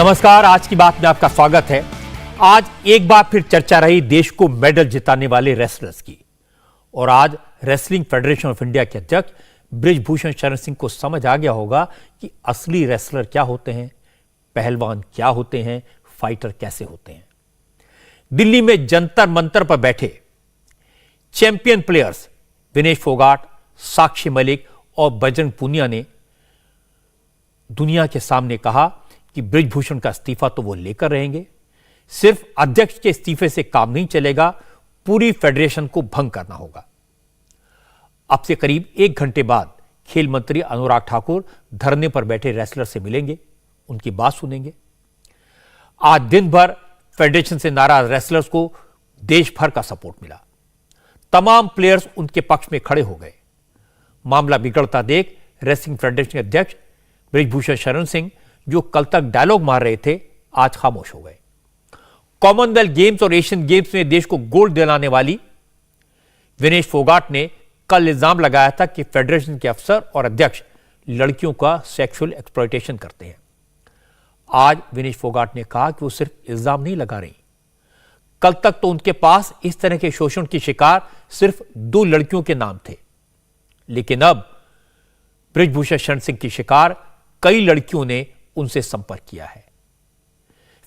नमस्कार, आज की बात में आपका स्वागत है। आज एक बार फिर चर्चा रही देश को मेडल जिताने वाले रेसलर्स की, और आज रेसलिंग फेडरेशन ऑफ इंडिया के अध्यक्ष बृजभूषण शरण सिंह को समझ आ गया होगा कि असली रेसलर क्या होते हैं, पहलवान क्या होते हैं, फाइटर कैसे होते हैं। दिल्ली में जंतर मंतर पर बैठे चैंपियन प्लेयर्स विनेश फोगाट, साक्षी मलिक और बजरंग पूनिया ने दुनिया के सामने कहा कि बृजभूषण का इस्तीफा तो वो लेकर रहेंगे, सिर्फ अध्यक्ष के इस्तीफे से काम नहीं चलेगा, पूरी फेडरेशन को भंग करना होगा। अब से करीब 1 घंटे बाद खेल मंत्री अनुराग ठाकुर धरने पर बैठे रेसलर से मिलेंगे, उनकी बात सुनेंगे। आज दिन भर फेडरेशन से नाराज रेसलर्स को देश भर का सपोर्ट मिला, तमाम प्लेयर्स उनके पक्ष में खड़े हो गए। मामला बिगड़ता देख रेसलिंग फेडरेशन के अध्यक्ष बृजभूषण शरण सिंह, जो कल तक डायलॉग मार रहे थे, आज खामोश हो गए। कॉमनवेल्थ गेम्स और एशियन गेम्स में देश को गोल्ड दिलाने वाली विनेश फोगाट ने कल इल्जाम लगाया था कि फेडरेशन के अफसर और अध्यक्ष लड़कियों का सेक्सुअल एक्सप्लॉयटेशन करते हैं। आज विनेश फोगाट ने कहा कि वो सिर्फ इल्जाम नहीं लगा रही, कल तक तो उनके पास इस तरह के शोषण की शिकार सिर्फ 2 लड़कियों के नाम थे, लेकिन अब बृजभूषण शरण सिंह की शिकार कई लड़कियों ने उनसे संपर्क किया है।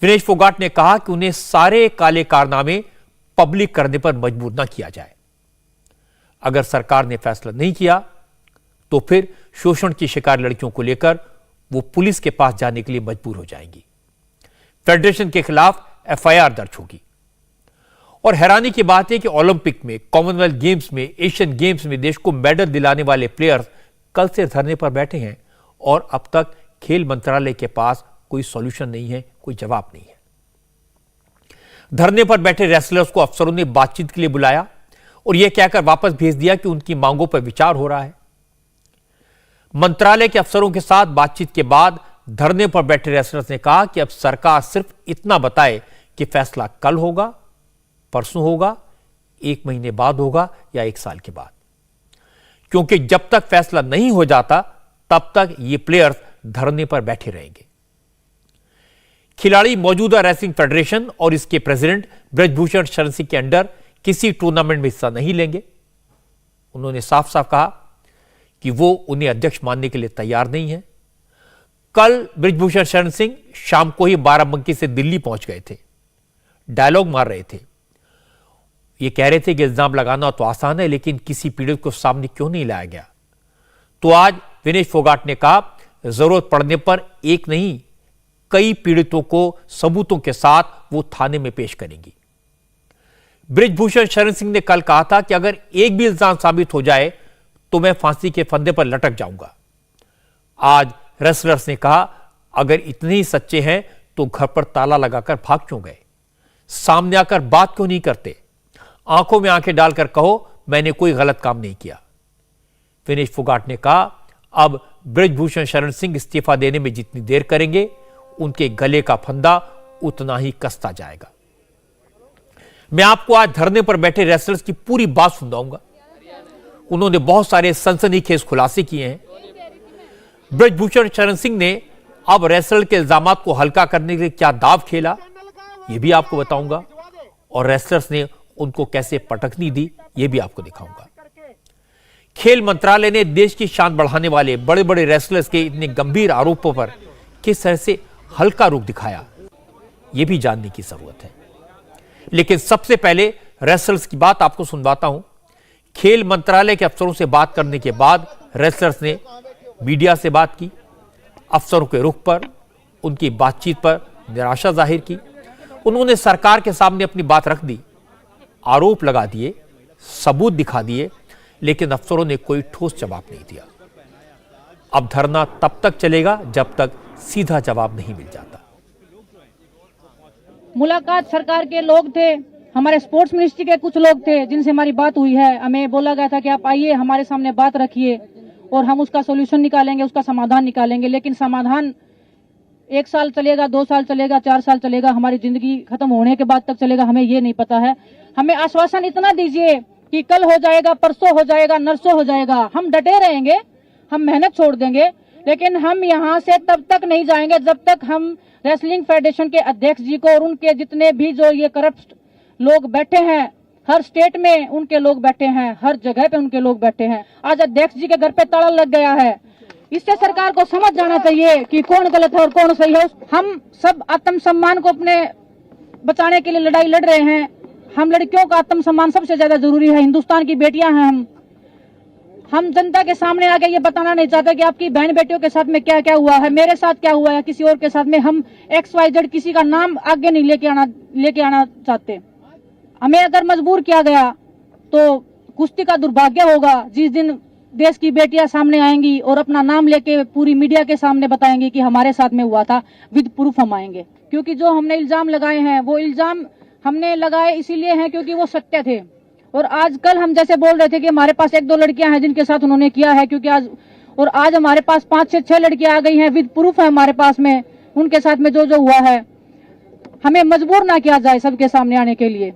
विनेश फोगाट ने कहा कि उन्हें सारे काले कारनामे पब्लिक करने पर मजबूर न किया जाए। अगर सरकार ने फैसला नहीं किया तो फिर शोषण की शिकार लड़कियों को लेकर वो पुलिस के पास जाने के लिए मजबूर हो जाएंगी। फेडरेशन के खिलाफ एफआईआर दर्ज होगी। और हैरानी की बात है कि ओलंपिक में, कॉमनवेल्थ गेम्स में, एशियन गेम्स में देश को मेडल दिलाने वाले प्लेयर्स कल से धरने पर बैठे हैं और अब तक खेल मंत्रालय के पास कोई सॉल्यूशन नहीं है, कोई जवाब नहीं है। धरने पर बैठे रेसलर्स को अफसरों ने बातचीत के लिए बुलाया और यह कहकर वापस भेज दिया कि उनकी मांगों पर विचार हो रहा है। मंत्रालय के अफसरों के साथ बातचीत के बाद धरने पर बैठे रेसलर्स ने कहा कि अब सरकार सिर्फ इतना बताए कि फैसला कल होगा, परसों होगा, 1 महीने बाद होगा या 1 साल के बाद, क्योंकि जब तक फैसला नहीं हो जाता तब तक ये प्लेयर्स धरने पर बैठे रहेंगे। खिलाड़ी मौजूदा रेसलिंग फेडरेशन और इसके प्रेसिडेंट बृजभूषण शरण सिंह के अंडर किसी टूर्नामेंट में हिस्सा नहीं लेंगे। उन्होंने साफ साफ कहा कि वो उन्हें अध्यक्ष मानने के लिए तैयार नहीं है। कल बृजभूषण शरण सिंह शाम को ही बाराबंकी से दिल्ली पहुंच गए थे, डायलॉग मार रहे थे। ये कह रहे थे कि इल्जाम लगाना तो आसान है, लेकिन किसी पीड़ित को सामने क्यों नहीं लाया गया। तो आज विनेश फोगाट ने कहा, जरूरत पड़ने पर एक नहीं, कई पीड़ितों को सबूतों के साथ वो थाने में पेश करेंगी। बृजभूषण शरण सिंह ने कल कहा था कि अगर एक भी इल्जाम साबित हो जाए तो मैं फांसी के फंदे पर लटक जाऊंगा। आज रेसलर्स ने कहा, अगर इतने ही सच्चे हैं तो घर पर ताला लगाकर भाग क्यों गए, सामने आकर बात क्यों नहीं करते, आंखों में आंखें डालकर कहो मैंने कोई गलत काम नहीं किया। विनेश फोगाट ने कहा, अब बृजभूषण शरण सिंह इस्तीफा देने में जितनी देर करेंगे उनके गले का फंदा उतना ही कसता जाएगा। मैं आपको आज धरने पर बैठे रेसलर्स की पूरी बात सुनाऊंगा। उन्होंने बहुत सारे सनसनीखेज खुलासे किए हैं। बृजभूषण शरण सिंह ने अब रेसलर के इल्जामात को हल्का करने के लिए क्या दाव खेला, यह भी आपको बताऊंगा, और रेसलर्स ने उनको कैसे पटकनी दी, यह भी आपको दिखाऊंगा। खेल मंत्रालय ने देश की शान बढ़ाने वाले बड़े बड़े रेसलर्स के इतने गंभीर आरोपों पर किस तरह से हल्का रुख दिखाया, यह भी जानने की जरूरत है। लेकिन सबसे पहले रेसलर्स की बात आपको सुनवाता हूं। खेल मंत्रालय के अफसरों से बात करने के बाद रेसलर्स ने मीडिया से बात की। अफसरों के रुख पर, उनकी बातचीत पर निराशा जाहिर की। उन्होंने सरकार के सामने अपनी बात रख दी, आरोप लगा दिए, सबूत दिखा दिए, लेकिन अफसरों ने कोई ठोस जवाब नहीं दिया। अब धरना तब तक चलेगा जब तक सीधा जवाब नहीं मिल जाता। मुलाकात सरकार के लोग थे, हमारे स्पोर्ट्स मिनिस्ट्री के कुछ लोग थे जिनसे हमारी बात हुई है। हमें बोला गया था कि आप आइए, हमारे सामने बात रखिए और हम उसका सोल्यूशन निकालेंगे, उसका समाधान निकालेंगे। लेकिन समाधान 1 साल चलेगा, 2 साल चलेगा, 4 साल चलेगा, हमारी जिंदगी खत्म होने के बाद तक चलेगा, हमें ये नहीं पता है। हमें आश्वासन इतना दीजिए कि कल हो जाएगा, परसों हो जाएगा, नरसों हो जाएगा। हम डटे रहेंगे, हम मेहनत छोड़ देंगे, लेकिन हम यहाँ से तब तक नहीं जाएंगे जब तक हम रेसलिंग फेडरेशन के अध्यक्ष जी को और उनके जितने भी जो ये करप्ट लोग बैठे हैं, हर स्टेट में उनके लोग बैठे हैं, हर जगह पे उनके लोग बैठे हैं। आज अध्यक्ष जी के घर पे ताला लग गया है। इससे सरकार को समझ जाना चाहिए कि कौन गलत है और कौन सही है। हम सब आत्मसम्मान को अपने बचाने के लिए लड़ाई लड़ रहे हैं। हम लड़कियों का आत्मसम्मान सबसे ज्यादा जरूरी है। हिंदुस्तान की बेटियां हैं हम जनता के सामने आके ये बताना नहीं चाहते कि आपकी बहन बेटियों के साथ में क्या क्या हुआ है, मेरे साथ क्या हुआ है, किसी और के साथ में। हम XYZ किसी का नाम आगे नहीं लेके आना चाहते। हमें अगर मजबूर किया गया तो कुश्ती का दुर्भाग्य होगा जिस दिन देश की बेटियां सामने आएंगी और अपना नाम लेके पूरी मीडिया के सामने बताएंगी कि हमारे साथ में हुआ था। विद प्रूफ हम आएंगे, क्योंकि जो हमने इल्जाम लगाए हैं वो इल्जाम हमने लगाए इसीलिए हैं क्योंकि वो सत्य थे। और आजकल हम जैसे बोल रहे थे कि हमारे पास 1-2 लड़कियां हैं जिनके साथ उन्होंने किया है, क्योंकि आज हमारे पास 5 से 6 लड़कियां आ गई हैं। विद प्रूफ है हमारे पास में उनके साथ में जो हुआ है। हमें मजबूर ना किया जाए सबके सामने आने के लिए।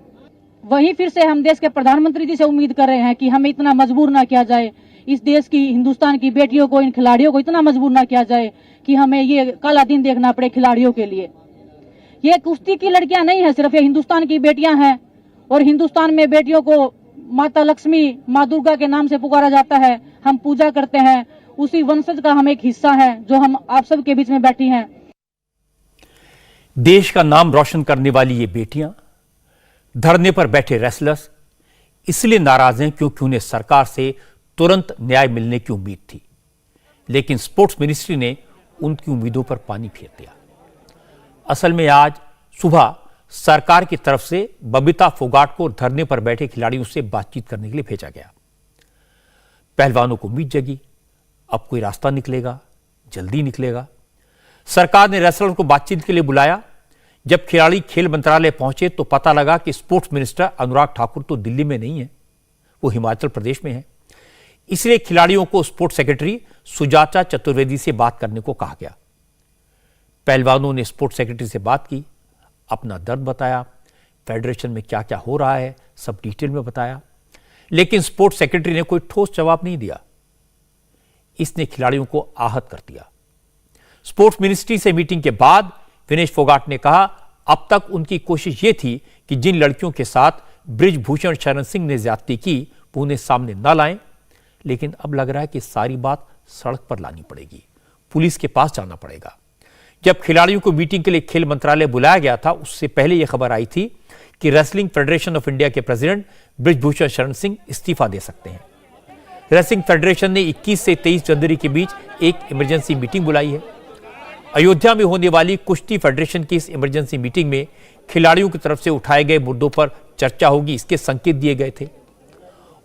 वहीं फिर से हम देश के प्रधानमंत्री जी से उम्मीद कर रहे हैं कि हमें इतना मजबूर ना किया जाए। इस देश की, हिंदुस्तान की बेटियों को, इन खिलाड़ियों को इतना मजबूर ना किया जाए कि हमें ये काला दिन देखना पड़े खिलाड़ियों के लिए। ये कुश्ती की लड़कियां नहीं है सिर्फ, ये हिंदुस्तान की बेटियां हैं। और हिंदुस्तान में बेटियों को माता लक्ष्मी, माँ दुर्गा के नाम से पुकारा जाता है। हम पूजा करते हैं, उसी वंशज का हम एक हिस्सा है जो हम आप सबके बीच में बैठी हैं। देश का नाम रोशन करने वाली ये बेटियां धरने पर बैठे रेसलर्स इसलिए नाराज हैं क्योंकि उन्हें सरकार से तुरंत न्याय मिलने की उम्मीद थी, लेकिन स्पोर्ट्स मिनिस्ट्री ने उनकी उम्मीदों पर पानी फेर दिया। असल में आज सुबह सरकार की तरफ से बबीता फोगाट को धरने पर बैठे खिलाड़ियों से बातचीत करने के लिए भेजा गया। पहलवानों को उम्मीद जगी, अब कोई रास्ता निकलेगा, जल्दी निकलेगा। सरकार ने रेसलर को बातचीत के लिए बुलाया। जब खिलाड़ी खेल मंत्रालय पहुंचे तो पता लगा कि स्पोर्ट्स मिनिस्टर अनुराग ठाकुर तो दिल्ली में नहीं है, वो हिमाचल प्रदेश में है। इसलिए खिलाड़ियों को स्पोर्ट्स सेक्रेटरी सुजाता चतुर्वेदी से बात करने को कहा गया। पहलवानों ने स्पोर्ट्स सेक्रेटरी से बात की, अपना दर्द बताया, फेडरेशन में क्या क्या हो रहा है सब डिटेल में बताया, लेकिन स्पोर्ट्स सेक्रेटरी ने कोई ठोस जवाब नहीं दिया। इसने खिलाड़ियों को आहत कर दिया। स्पोर्ट्स मिनिस्ट्री से मीटिंग के बाद विनेश फोगाट ने कहा, अब तक उनकी कोशिश यह थी कि जिन लड़कियों के साथ बृजभूषण शरण सिंह ने ज्यादती की वो उन्हें सामने न लाएं, लेकिन अब लग रहा है कि सारी बात सड़क पर लानी पड़ेगी, पुलिस के पास जाना पड़ेगा। जब खिलाड़ियों को मीटिंग के लिए खेल मंत्रालय बुलाया गया था, उससे पहले यह खबर आई थी कि रेसलिंग फेडरेशन ऑफ इंडिया के प्रेसिडेंट बृजभूषण शरण सिंह इस्तीफा दे सकते हैं। रेसलिंग फेडरेशन ने 21 से 23 जनवरी के बीच एक इमरजेंसी मीटिंग बुलाई है। अयोध्या में होने वाली कुश्ती फेडरेशन की इस इमरजेंसी मीटिंग में खिलाड़ियों की तरफ से उठाए गए मुद्दों पर चर्चा होगी, इसके संकेत दिए गए थे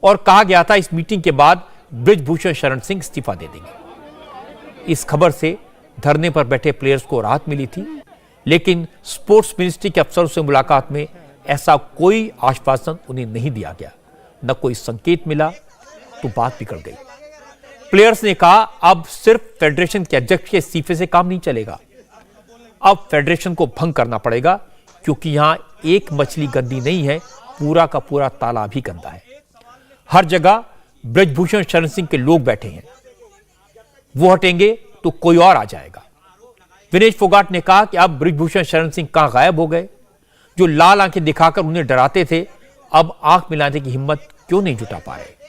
और कहा गया था इस मीटिंग के बाद बृजभूषण शरण सिंह इस्तीफा दे देंगे। इस खबर से धरने पर बैठे प्लेयर्स को राहत मिली थी, लेकिन स्पोर्ट्स मिनिस्ट्री के अफसरों से मुलाकात में ऐसा कोई आश्वासन उन्हें नहीं दिया गया, न कोई संकेत मिला, तो बात बिगड़ गई। प्लेयर्स ने कहा, अब सिर्फ फेडरेशन के अध्यक्ष के इस्तीफे से काम नहीं चलेगा, अब फेडरेशन को भंग करना पड़ेगा, क्योंकि यहां एक मछली गंदी नहीं है, पूरा का पूरा तालाब ही गंदा है। हर जगह बृजभूषण शरण सिंह के लोग बैठे हैं, वो हटेंगे तो कोई और आ जाएगा। विनेश फोगाट ने कहा कि अब बृजभूषण शरण सिंह कहां गायब हो गए, जो लाल आंखें दिखाकर उन्हें डराते थे, अब आंख मिलाने की हिम्मत क्यों नहीं जुटा पा रहे।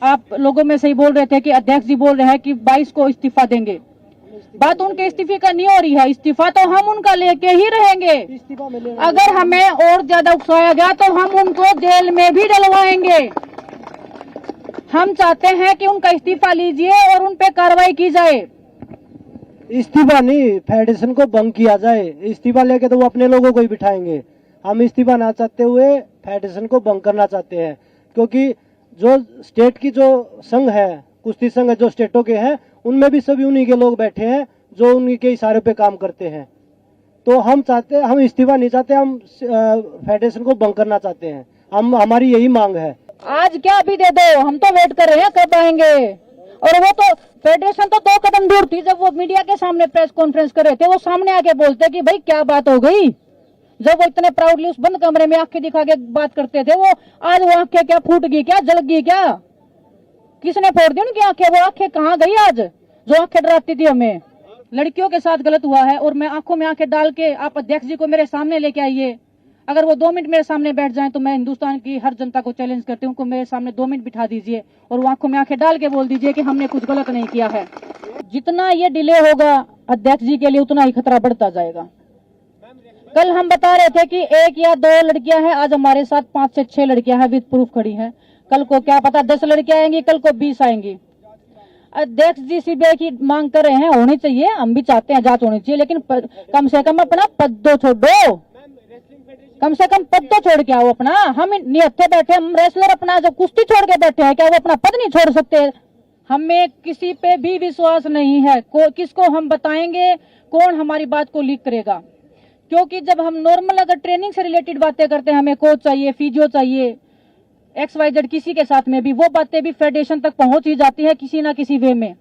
आप लोगों में से ही बोल रहे थे कि अध्यक्ष जी बोल रहे हैं कि 22 को इस्तीफा देंगे। बात उनके इस्तीफे का नहीं हो रही है, इस्तीफा तो हम उनका लेके ही रहेंगे। अगर हमें और ज्यादा उकसाया गया तो हम उनको जेल में भी डलवाएंगे। हम चाहते हैं कि उनका इस्तीफा लीजिए और उन पे कार्रवाई की जाए। इस्तीफा नहीं, फेडरेशन को भंग किया जाए। इस्तीफा लेके तो वो अपने लोगों को ही बिठाएंगे। हम इस्तीफा ना चाहते हुए फेडरेशन को भंग करना चाहते हैं, क्योंकि जो स्टेट की जो संघ है, कुश्ती संघ जो स्टेटों के हैं, उनमें भी सभी उन्हीं के लोग बैठे हैं जो उन्हीं के इशारे पे काम करते हैं। तो हम इस्तीफा नहीं चाहते, हम फेडरेशन को भंग करना चाहते हैं। हमारी यही मांग है। आज क्या अभी दे दो, हम तो वेट कर रहे हैं कब आएंगे। और वो तो फेडरेशन तो 2 कदम दूर थी। जब वो मीडिया के सामने प्रेस कॉन्फ्रेंस कर रहे थे, वो सामने आके बोलते कि भाई क्या बात हो गई। जब वो इतने प्राउडली उस बंद कमरे में आंखें दिखा के बात करते थे, वो आज वो आंखें क्या फूट गई, क्या जल गई, क्या किसने फोड़ दी उनकी आंखें? वो आंखें कहाँ गई आज, जो आंखें डराती थी हमें। लड़कियों के साथ गलत हुआ है और मैं आंखों में आंखें डाल के आप अध्यक्ष जी को मेरे सामने लेके आइए। अगर वो 2 मिनट मेरे सामने बैठ जाएं तो मैं हिंदुस्तान की हर जनता को चैलेंज करती हूँ कि मेरे सामने 2 मिनट बिठा दीजिए और वो आंखों में आंखें डाल के बोल दीजिए कि हमने कुछ गलत नहीं किया है। जितना ये डिले होगा अध्यक्ष जी के लिए उतना ही खतरा बढ़ता जाएगा। कल हम बता रहे थे कि 1 या 2 लड़कियां हैं, आज हमारे साथ 5 से 6 लड़कियां हैं विद प्रूफ खड़ी हैं। कल को क्या पता 10 लड़कियां आएंगी, कल को 20 आएंगी। अध्यक्ष जी सीबीआई की मांग कर रहे हैं, होनी चाहिए, हम भी चाहते हैं जांच होनी चाहिए, लेकिन कम से कम अपना पद तो छोड़ो, कम से कम पद तो छोड़ के आओ अपना। हम निहत्थे बैठे, हम रेसलर अपना जो कुश्ती छोड़ के बैठे हैं, क्या वो अपना पद नहीं छोड़ सकते? हमें किसी पे भी विश्वास नहीं है, किसको हम बताएंगे, कौन हमारी बात को लीक करेगा? क्योंकि जब हम नॉर्मल अगर ट्रेनिंग से रिलेटेड बातें करते हैं, हमें कोच चाहिए, फिजियो चाहिए, XYZ किसी के साथ में भी वो बातें भी फेडरेशन तक पहुंच ही जाती है किसी ना किसी वे में।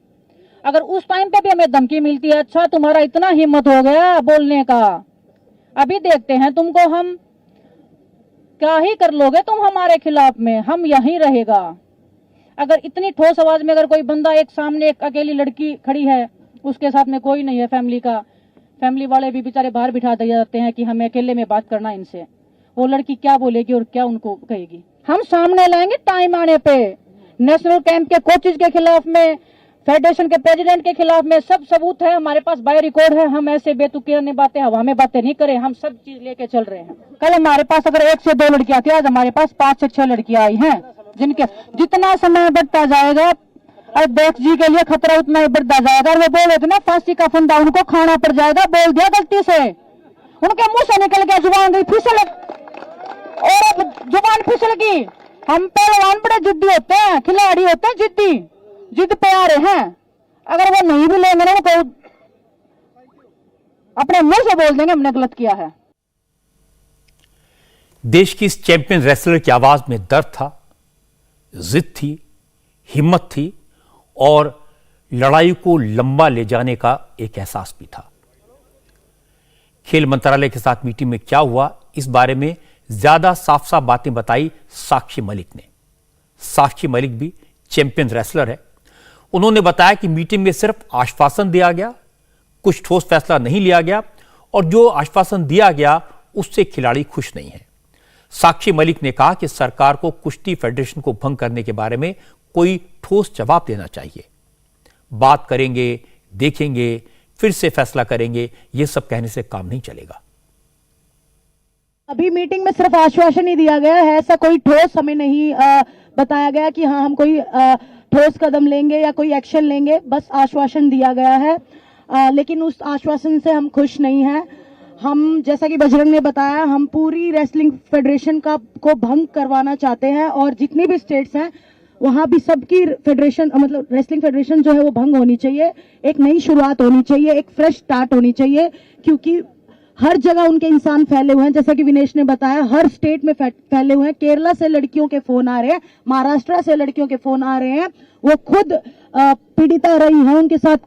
अगर उस टाइम पे भी हमें धमकी मिलती है, अच्छा तुम्हारा इतना हिम्मत हो गया बोलने का, अभी देखते हैं तुमको हम क्या ही कर लोगे तुम हमारे खिलाफ में, हम यहीं रहेगा। अगर इतनी ठोस आवाज में अगर कोई बंदा एक सामने एक अकेली लड़की खड़ी है, उसके साथ में कोई नहीं है फैमिली का, फैमिली वाले भी बेचारे बाहर बिठा दिए जाते हैं कि हमें अकेले में बात करना इनसे, वो लड़की क्या बोलेगी और क्या उनको कहेगी? हम सामने लाएंगे टाइम आने पे। नेशनल कैंप के कोचेज के खिलाफ में, फेडरेशन के प्रेसिडेंट के खिलाफ में सब सबूत है हमारे पास, बाय रिकॉर्ड है। हम ऐसे बेतुकी बातें, हवा में बातें नहीं करें, हम सब चीज लेके चल रहे हैं। कल हमारे पास अगर 1 से 2 लड़कियां थी, आज हमारे पास 5 से 6 लड़कियां आई हैं, जिनके जितना समय बढ़ता जाएगा अध्यक्ष जी के लिए खतरा उतना ही बढ़ता जाएगा। और वो बोले थे ना फांसी का फंदा उनको खाना पड़ जाएगा, बोल दिया गलती से, उनके मुंह से निकल गया, जुबान गई फिसल, और अब जुबान फिसल गई। हम पहलवान बड़े जिद्दी होते हैं, खिलाड़ी होते हैं जिद्दी, जिद पे आ रहे हैं। अगर वो नहीं भी लेंगे ना तो अपने मुंह से बोल देंगे हमने गलत किया है। देश की इस चैंपियन रेसलर की आवाज में दर्द था, जिद थी, हिम्मत थी और लड़ाई को लंबा ले जाने का एक एहसास भी था। खेल मंत्रालय के साथ मीटिंग में क्या हुआ, इस बारे में ज्यादा साफ साफ बातें बताई साक्षी मलिक ने। साक्षी मलिक भी चैंपियन रेसलर है। उन्होंने बताया कि मीटिंग में सिर्फ आश्वासन दिया गया, कुछ ठोस फैसला नहीं लिया गया और जो आश्वासन दिया गया उससे खिलाड़ी खुश नहीं है। साक्षी मलिक ने कहा कि सरकार को कुश्ती फेडरेशन को भंग करने के बारे में कोई ठोस जवाब देना चाहिए। बात करेंगे, देखेंगे, फिर से फैसला करेंगे, यह सब कहने से काम नहीं चलेगा। अभी मीटिंग में सिर्फ आश्वासन ही दिया गया है, ऐसा कोई ठोस हमें नहीं बताया गया कि हाँ हम कोई ठोस कदम लेंगे या कोई एक्शन लेंगे, बस आश्वासन दिया गया है। लेकिन उस आश्वासन से हम खुश नहीं हैं। हम, जैसा कि बजरंग ने बताया, हम पूरी रेसलिंग फेडरेशन को भंग करवाना चाहते हैं और जितनी भी स्टेट्स हैं वहां भी सबकी फेडरेशन, मतलब रेसलिंग फेडरेशन जो है वो भंग होनी चाहिए। एक नई शुरुआत होनी चाहिए, एक फ्रेश स्टार्ट होनी चाहिए, क्योंकि हर जगह उनके इंसान फैले हुए हैं। जैसा कि विनेश ने बताया, हर स्टेट में फैले हुए हैं। केरला से लड़कियों के फोन आ रहे हैं, महाराष्ट्र से लड़कियों के फोन आ रहे हैं, वो खुद पीड़िता रही हैं, उनके साथ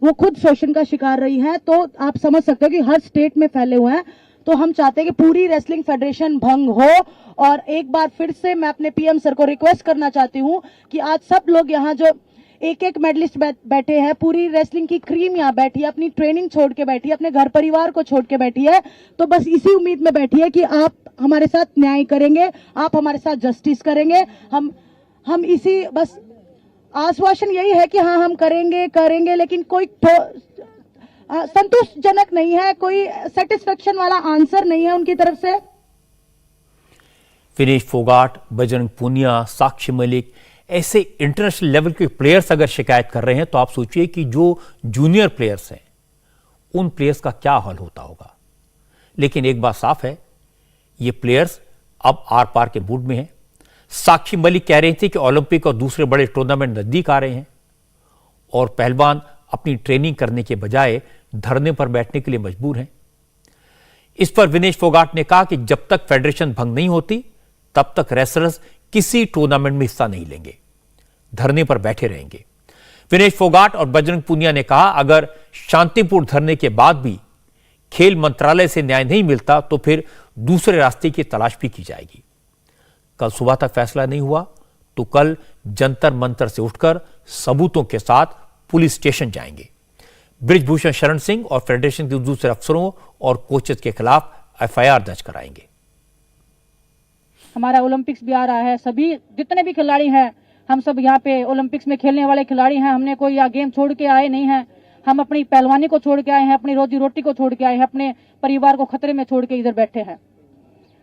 वो खुद शोषण का शिकार रही हैं। तो आप समझ सकते हो कि हर स्टेट में फैले हुए हैं। तो हम चाहते हैं कि पूरी रेसलिंग फेडरेशन भंग हो। और एक बार फिर से मैं अपने पीएम सर को रिक्वेस्ट करना चाहती हूँ कि आज सब लोग यहाँ जो एक मेडलिस्ट बैठे हैं, पूरी रेसलिंग की क्रीम यहाँ बैठी है, अपनी ट्रेनिंग छोड़ के बैठी है, अपने घर परिवार को छोड़ के बैठी है, तो बस इसी उम्मीद में बैठी है कि आप हमारे साथ न्याय करेंगे, आप हमारे साथ जस्टिस करेंगे। हम इसी बस आश्वासन यही है कि हाँ हम करेंगे, लेकिन कोई संतोषजनक नहीं है, कोई सेटिस्फेक्शन वाला आंसर नहीं है उनकी तरफ से। विनेश फोगाट, बजरंग पूनिया, साक्षी मलिक, ऐसे इंटरनेशनल लेवल के प्लेयर्स अगर शिकायत कर रहे हैं तो आप सोचिए कि जो जूनियर प्लेयर्स हैं उन प्लेयर्स का क्या हाल होता होगा। लेकिन एक बात साफ है, ये प्लेयर्स अब आर पार के मूड में हैं। साक्षी मलिक कह रही थी कि ओलंपिक और दूसरे बड़े टूर्नामेंट नजदीक आ रहे हैं और पहलवान अपनी ट्रेनिंग करने के बजाय धरने पर बैठने के लिए मजबूर हैं। इस पर विनेश फोगाट ने कहा कि जब तक फेडरेशन भंग नहीं होती तब तक रेसलर्स किसी टूर्नामेंट में हिस्सा नहीं लेंगे, धरने पर बैठे रहेंगे। विनेश फोगाट और बजरंग पूनिया ने कहा, अगर शांतिपूर्ण धरने के बाद भी खेल मंत्रालय से न्याय नहीं मिलता तो फिर दूसरे रास्ते की तलाश भी की जाएगी। कल सुबह तक फैसला नहीं हुआ तो कल जंतर मंतर से उठकर सबूतों के साथ पुलिस स्टेशन जाएंगे। बृजभूषण शरण सिंह और फेडरेशन के दूसरे अफसरों और कोचेस के खिलाफ एफआईआर दर्ज कराएंगे। हमारा ओलंपिक्स भी आ रहा है, सभी जितने भी खिलाड़ी हैं हम सब यहाँ पे ओलंपिक्स में खेलने वाले खिलाड़ी हैं। हमने कोई यहाँ गेम छोड़ के आए नहीं हैं, हम अपनी पहलवानी को छोड़ के आए हैं, अपनी रोजी रोटी को छोड़ के आए हैं, अपने परिवार को खतरे में छोड़ के इधर बैठे हैं।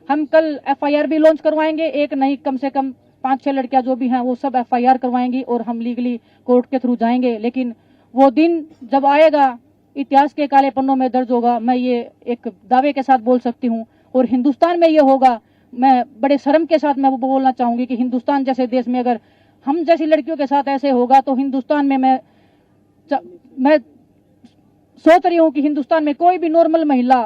हम कल एफआईआर भी लॉन्च करवाएंगे, एक नहीं कम से कम 5-6 लड़कियां जो भी हैं वो सब एफआईआर करवाएंगी और हम लीगली कोर्ट के थ्रू जाएंगे। लेकिन वो दिन जब आएगा इतिहास के काले पन्नों में दर्ज होगा, मैं ये एक दावे के साथ बोल सकती हूँ। और हिंदुस्तान में ये होगा, मैं बड़े शर्म के साथ मैं वो बोलना चाहूंगी कि हिंदुस्तान जैसे देश में अगर हम जैसी लड़कियों के साथ ऐसे होगा तो हिंदुस्तान में मैं सोच रही हूँ कि हिंदुस्तान में कोई भी नॉर्मल महिला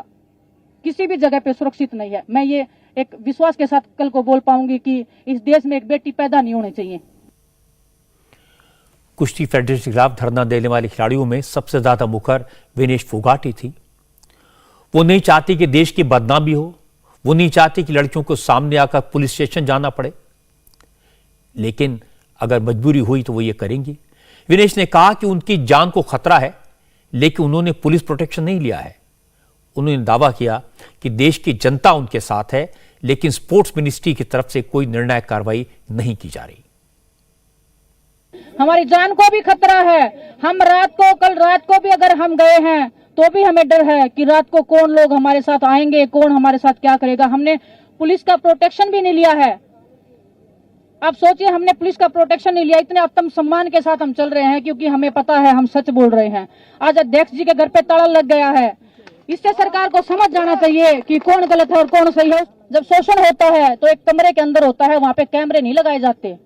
किसी भी जगह पे सुरक्षित नहीं है। मैं ये एक विश्वास के साथ कल को बोल पाऊंगी कि इस देश में एक बेटी पैदा नहीं होनी चाहिए। कुश्ती फेडरेशन के खिलाफ धरना देने वाले खिलाड़ियों में सबसे ज्यादा मुखर विनेश फोगाटी थी। वो नहीं चाहती कि देश की बदनामी हो, वो नहीं चाहती कि लड़कियों को सामने आकर पुलिस स्टेशन जाना पड़े, लेकिन अगर मजबूरी हुई तो वो ये करेंगी। विनेश ने कहा कि उनकी जान को खतरा है, लेकिन उन्होंने पुलिस प्रोटेक्शन नहीं लिया है। उन्होंने दावा किया कि देश की जनता उनके साथ है, लेकिन स्पोर्ट्स मिनिस्ट्री की तरफ से कोई निर्णायक कार्रवाई नहीं की जा रही। हमारी जान को भी खतरा है। हम कल रात को भी अगर हम गए हैं तो भी हमें डर है कि रात को कौन लोग हमारे साथ आएंगे, कौन हमारे साथ क्या करेगा। हमने पुलिस का प्रोटेक्शन भी नहीं लिया है। आप सोचिए, हमने पुलिस का प्रोटेक्शन नहीं लिया, इतने आत्मसम्मान के साथ हम चल रहे हैं क्योंकि हमें पता है हम सच बोल रहे हैं। आज अध्यक्ष जी के घर पे ताला लग गया है। इससे सरकार को समझ जाना चाहिए कि कौन गलत है और कौन सही है। जब शोषण होता है तो एक कमरे के अंदर होता है, वहां पे कैमरे नहीं लगाए जाते।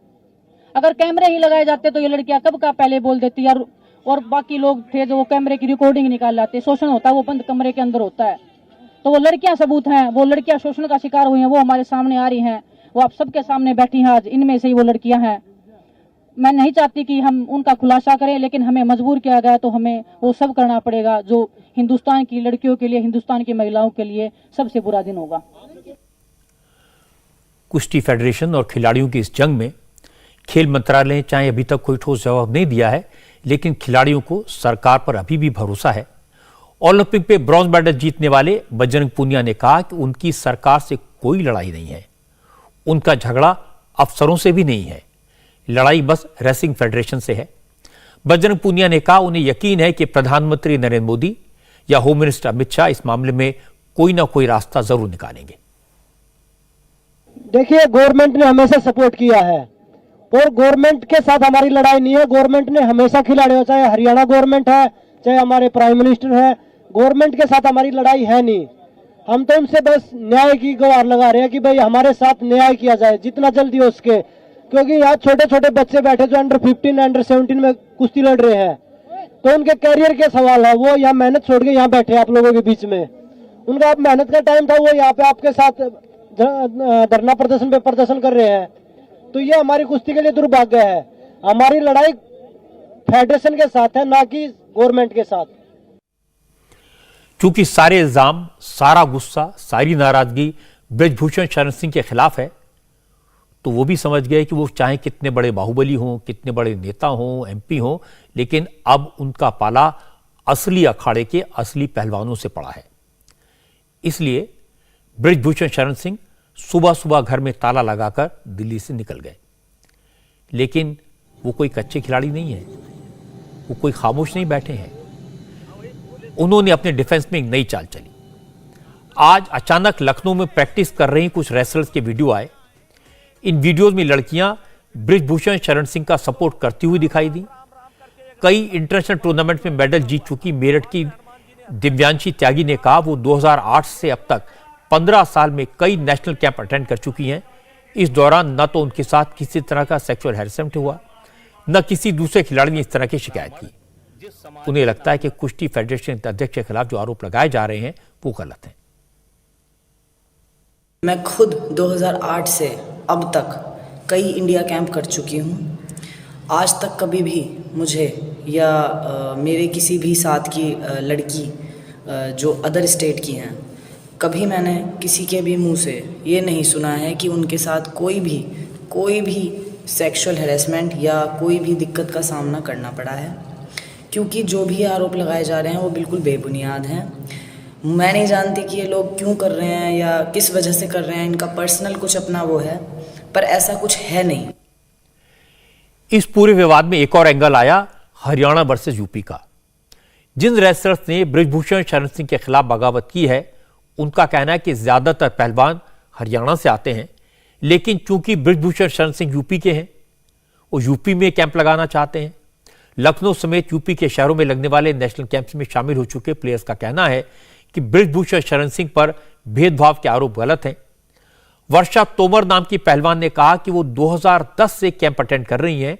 अगर कैमरे ही लगाए जाते तो ये लड़कियां कब का पहले बोल देती यार, और बाकी लोग थे जो वो कैमरे की रिकॉर्डिंग निकाल लाते। शोषण होता है वो बंद कमरे के अंदर होता है। तो वो लड़कियां सबूत हैं, वो लड़कियां शोषण का शिकार हुई हैं, वो हमारे सामने आ रही हैं, वो आप सबके सामने बैठी हैं आज। इनमें से ही वो लड़कियां हैं। मैं नहीं चाहती कि हम उनका खुलासा करें, लेकिन हमें मजबूर किया गया तो हमें वो सब करना पड़ेगा जो हिंदुस्तान की लड़कियों के लिए, हिंदुस्तान की महिलाओं के लिए सबसे बुरा दिन होगा। कुश्ती फेडरेशन और खिलाड़ियों की इस जंग में खेल मंत्रालय ने चाहे अभी तक कोई ठोस जवाब नहीं दिया है, लेकिन खिलाड़ियों को सरकार पर अभी भी भरोसा है। ओलंपिक में ब्रॉन्ज मेडल जीतने वाले बजरंग पूनिया ने कहा कि उनकी सरकार से कोई लड़ाई नहीं है, उनका झगड़ा अफसरों से भी नहीं है, लड़ाई बस रेसलिंग फेडरेशन से है। बजरंग पूनिया ने कहा उन्हें यकीन है कि प्रधानमंत्री नरेंद्र मोदी या होम मिनिस्टर अमित शाह इस मामले में कोई ना कोई रास्ता जरूर निकालेंगे। देखिए, गवर्नमेंट ने हमेशा सपोर्ट किया है और गवर्नमेंट के साथ हमारी लड़ाई नहीं है। गवर्नमेंट ने हमेशा खिलाड़ियों, चाहे हरियाणा गवर्नमेंट है, चाहे हमारे प्राइम मिनिस्टर है, गवर्नमेंट के साथ हमारी लड़ाई है नहीं। हम तो उनसे बस न्याय की गुहार लगा रहे हैं कि भाई हमारे साथ न्याय किया जाए जितना जल्दी हो सके, क्योंकि यहाँ छोटे छोटे बच्चे बैठे जो अंडर 15, अंडर 17 में कुश्ती लड़ रहे हैं, तो उनके कैरियर के सवाल है। वो यहाँ मेहनत छोड़ के यहाँ बैठे आप लोगों के बीच में, उनका मेहनत का टाइम था, वो यहाँ पे आपके साथ धरना प्रदर्शन पे प्रदर्शन कर रहे हैं। तो ये हमारी कुश्ती के लिए दुर्भाग्य है। हमारी लड़ाई फेडरेशन के साथ है, ना कि गवर्नमेंट के साथ। क्योंकि सारे इल्जाम, सारा गुस्सा, सारी नाराजगी बृजभूषण शरण सिंह के खिलाफ है, तो वो भी समझ गए कि वो चाहे कितने बड़े बाहुबली हों, कितने बड़े नेता हों, एमपी हों, लेकिन अब उनका पाला असली अखाड़े के असली पहलवानों से पड़ा है। इसलिए बृजभूषण शरण सिंह सुबह सुबह घर में ताला लगाकर दिल्ली से निकल गए। लेकिन वो कोई कच्चे खिलाड़ी नहीं है, वो कोई खामोश नहीं बैठे हैं। उन्होंने अपने डिफेंस में एक नई चाल चली। आज अचानक लखनऊ में प्रैक्टिस कर रही कुछ रेसलर्स के वीडियो आए। इन वीडियोज में लड़कियां बृजभूषण शरण सिंह का सपोर्ट करती हुई दिखाई दी। कई इंटरनेशनल टूर्नामेंट में मेडल जीत चुकी मेरठ की दिव्यांशी त्यागी ने कहा वो 2008 से अब तक 15 साल में कई नेशनल कैंप अटेंड कर चुकी हैं। इस दौरान न तो उनके साथ किसी तरह का सेक्सुअल हैरेसमेंट हुआ, न किसी दूसरे खिलाड़ी ने इस तरह की शिकायत की। उन्हें लगता है कि कुश्ती फेडरेशन के अध्यक्ष के खिलाफ जो आरोप लगाए जा रहे हैं वो गलत है। मैं खुद 2008 से अब तक कई इंडिया कैंप कर चुकी हूँ। आज तक कभी भी मुझे या मेरे किसी भी साथ की लड़की जो अदर स्टेट की हैं, कभी मैंने किसी के भी मुंह से ये नहीं सुना है कि उनके साथ कोई भी सेक्सुअल हैरेसमेंट या कोई भी दिक्कत का सामना करना पड़ा है। क्योंकि जो भी आरोप लगाए जा रहे हैं वो बिल्कुल बेबुनियाद हैं। मैं नहीं जानती कि ये लोग क्यों कर रहे हैं या किस वजह से कर रहे हैं, इनका पर्सनल कुछ अपना वो है, पर ऐसा कुछ है नहीं। इस पूरे विवाद में एक और एंगल आया हरियाणा वर्सेस यूपी का। जिन रेसलर्स ने बृजभूषण शरण सिंह के खिलाफ बगावत की है, उनका कहना है कि ज्यादातर पहलवान हरियाणा से आते हैं, लेकिन चूंकि बृजभूषण शरण सिंह यूपी के हैं, वो यूपी में कैंप लगाना चाहते हैं। लखनऊ समेत यूपी के शहरों में लगने वाले नेशनल कैंप्स में शामिल हो चुके प्लेयर्स का कहना है कि बृजभूषण शरण सिंह पर भेदभाव के आरोप गलत हैं। वर्षा तोमर नाम की पहलवान ने कहा कि वो 2010 से कैंप अटेंड कर रही हैं।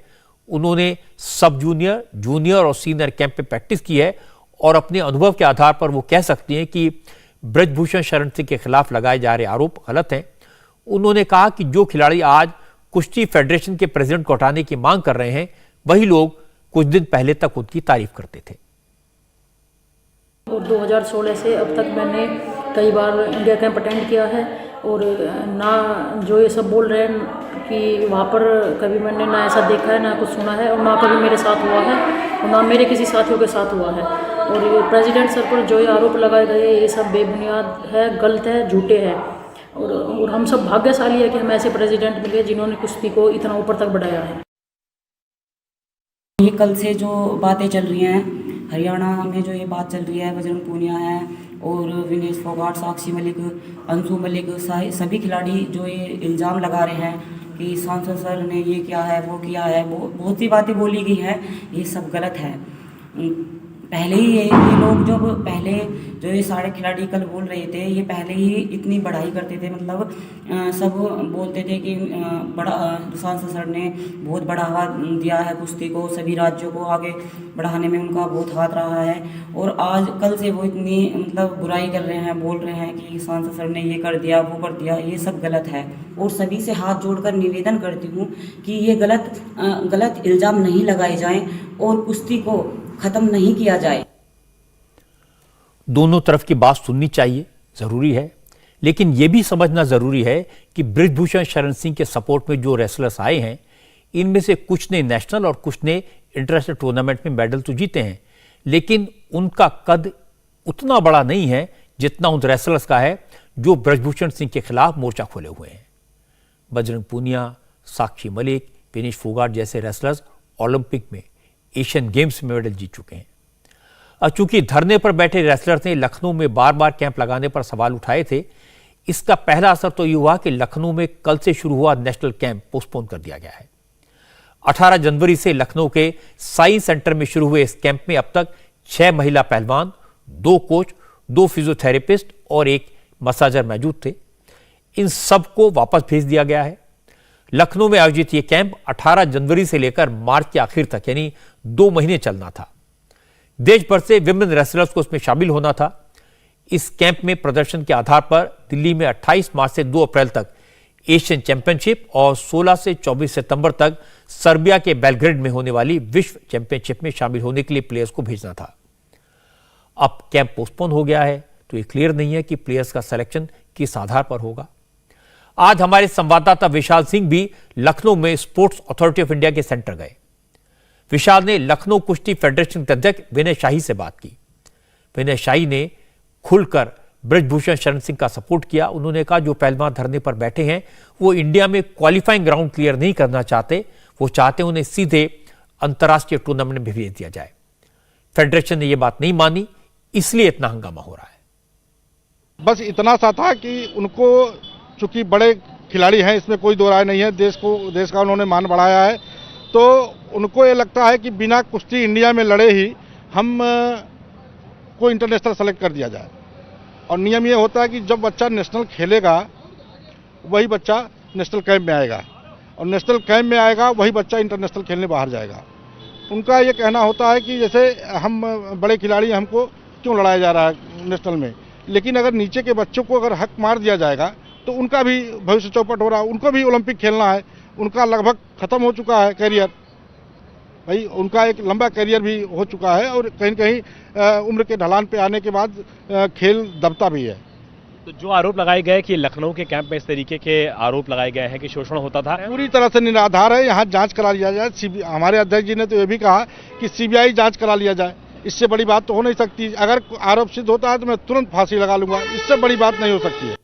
उन्होंने सब जूनियर, जूनियर और सीनियर कैंप में प्रैक्टिस की है और अपने अनुभव के आधार पर वो कह सकती हैं कि बृजभूषण शरण सिंह के खिलाफ लगाए जा रहे आरोप गलत हैं। उन्होंने कहा कि जो खिलाड़ी आज कुश्ती फेडरेशन के प्रेसिडेंट को हटाने की मांग कर रहे हैं, वही लोग कुछ दिन पहले तक उनकी तारीफ करते थे। और 2016 से अब तक मैंने कई बार इंडिया कैंप अटेंड किया है और ना जो ये सब बोल रहे हैं कि वहाँ पर कभी मैंने ना ऐसा देखा है, ना कुछ सुना है, और ना कभी मेरे साथ हुआ है और ना मेरे किसी साथियों के साथ हुआ है। और ये प्रेसिडेंट सर पर जो ये आरोप लगाए गए, ये सब बेबुनियाद है, गलत है, झूठे हैं। और हम सब भाग्यशाली है कि हमें ऐसे प्रेसिडेंट मिले जिन्होंने कुश्ती को इतना ऊपर तक बढ़ाया है। ये कल से जो बातें चल रही हैं हरियाणा में, जो ये बात चल रही है, बजरंग पूनिया है और विनेश फोगाट, साक्षी मलिक, अंशु मलिक, सभी खिलाड़ी जो ये इल्ज़ाम लगा रहे हैं कि सांसद सर ने ये किया है, वो किया है, बहुत सी बातें बोली गई है, ये सब गलत है। पहले ही ये लोग जब पहले जो ये सारे खिलाड़ी कल बोल रहे थे, ये पहले ही इतनी बढ़ाई करते थे, मतलब सब बोलते थे कि बड़ा सांसद सर ने बहुत बढ़ावा दिया है कुश्ती को, सभी राज्यों को आगे बढ़ाने में उनका बहुत हाथ रहा है। और आज कल से वो इतनी मतलब बुराई कर रहे हैं, बोल रहे हैं कि सांसद सर ने ये कर दिया, वो कर दिया, ये सब गलत है। और सभी से हाथ जोड़कर निवेदन करती हूँ कि ये गलत इल्ज़ाम नहीं लगाए जाएं और कुश्ती को खत्म नहीं किया जाए। दोनों तरफ की बात सुननी चाहिए, जरूरी है, लेकिन यह भी समझना जरूरी है कि बृजभूषण शरण सिंह के सपोर्ट में जो रेसलर्स आए हैं, इनमें से कुछ ने नेशनल और कुछ ने इंटरनेशनल टूर्नामेंट में मेडल तो जीते हैं, लेकिन उनका कद उतना बड़ा नहीं है जितना उन रेसलर्स का है जो बृजभूषण सिंह के खिलाफ मोर्चा खोले हुए हैं। बजरंग पूनिया, साक्षी मलिक, विनेश फोगाट जैसे रेसलर्स ओलंपिक में, एशियन गेम्स में मेडल जीत चुके हैं। और चूंकि धरने पर बैठे रेसलर्स ने लखनऊ में बार बार कैंप लगाने पर सवाल उठाए थे, इसका पहला असर तो ये हुआ कि लखनऊ में कल से शुरू हुआ नेशनल कैंप पोस्टपोन कर दिया गया है। 18 जनवरी से लखनऊ के साइंस सेंटर में शुरू हुए इस कैंप में अब तक 6 महिला पहलवान, 2 कोच, 2 फिजियोथेरेपिस्ट और 1 मसाजर मौजूद थे। इन सबको वापस भेज दिया गया है। लखनऊ में आयोजित यह कैंप 18 जनवरी से लेकर मार्च के आखिर तक यानी 2 महीने चलना था। देश भर से विमेन रेसलर्स को इसमें शामिल होना था। इस कैंप में प्रदर्शन के आधार पर दिल्ली में 28 मार्च से 2 अप्रैल तक एशियन चैंपियनशिप और 16 से 24 सितंबर तक सर्बिया के बेलग्रेड में होने वाली विश्व चैंपियनशिप में शामिल होने के लिए प्लेयर्स को भेजना था। अब कैंप पोस्टपोन हो गया है, तो ये क्लियर नहीं है कि प्लेयर्स का सिलेक्शन किस आधार पर होगा। आज हमारे संवाददाता विशाल सिंह भी लखनऊ में स्पोर्ट्स अथॉरिटी ऑफ इंडिया के सेंटर गए। विशाल ने लखनऊ कुश्ती फेडरेशन के अध्यक्ष विनय शाही से बात की। विनय शाही ने खुलकर बृजभूषण शरण सिंह का सपोर्ट किया। उन्होंने कहा जो पहलवान धरने पर बैठे हैं वो इंडिया में क्वालिफाइंग ग्राउंड क्लियर नहीं करना चाहते, वो चाहते उन्हें सीधे अंतर्राष्ट्रीय टूर्नामेंट में भेज दिया जाए। फेडरेशन ने यह बात नहीं मानी, इसलिए इतना हंगामा हो रहा है। बस इतना सा था कि उनको, चूंकि बड़े खिलाड़ी हैं, इसमें कोई दो राय नहीं है, देश का उन्होंने मान बढ़ाया है, तो उनको ये लगता है कि बिना कुश्ती इंडिया में लड़े ही हम को इंटरनेशनल सेलेक्ट कर दिया जाए। और नियम ये होता है कि जब बच्चा नेशनल खेलेगा वही बच्चा नेशनल कैंप में आएगा, और नेशनल कैंप में आएगा वही बच्चा इंटरनेशनल खेलने बाहर जाएगा। उनका ये कहना होता है कि जैसे हम बड़े खिलाड़ी, हमको क्यों लड़ाया जा रहा है नेशनल में, लेकिन अगर नीचे के बच्चों को अगर हक मार दिया जाएगा तो उनका भी भविष्य चौपट हो रहा है। उनको भी ओलंपिक खेलना है, उनका लगभग खत्म हो चुका है कैरियर, भाई उनका एक लंबा कैरियर भी हो चुका है, और कहीं कहीं उम्र के ढलान पे आने के बाद खेल दबता भी है। तो जो आरोप लगाए गए कि लखनऊ के कैंप में इस तरीके के आरोप लगाए गए हैं कि शोषण होता था, पूरी तरह से निराधार है। यहाँ जांच करा लिया जाए। हमारे अध्यक्ष जी ने तो ये भी कहा कि सीबीआई जांच करा लिया जाए। इससे बड़ी बात तो हो नहीं सकती। अगर आरोप सिद्ध होता है तो मैं तुरंत फांसी लगा लूंगा। इससे बड़ी बात नहीं हो सकती है।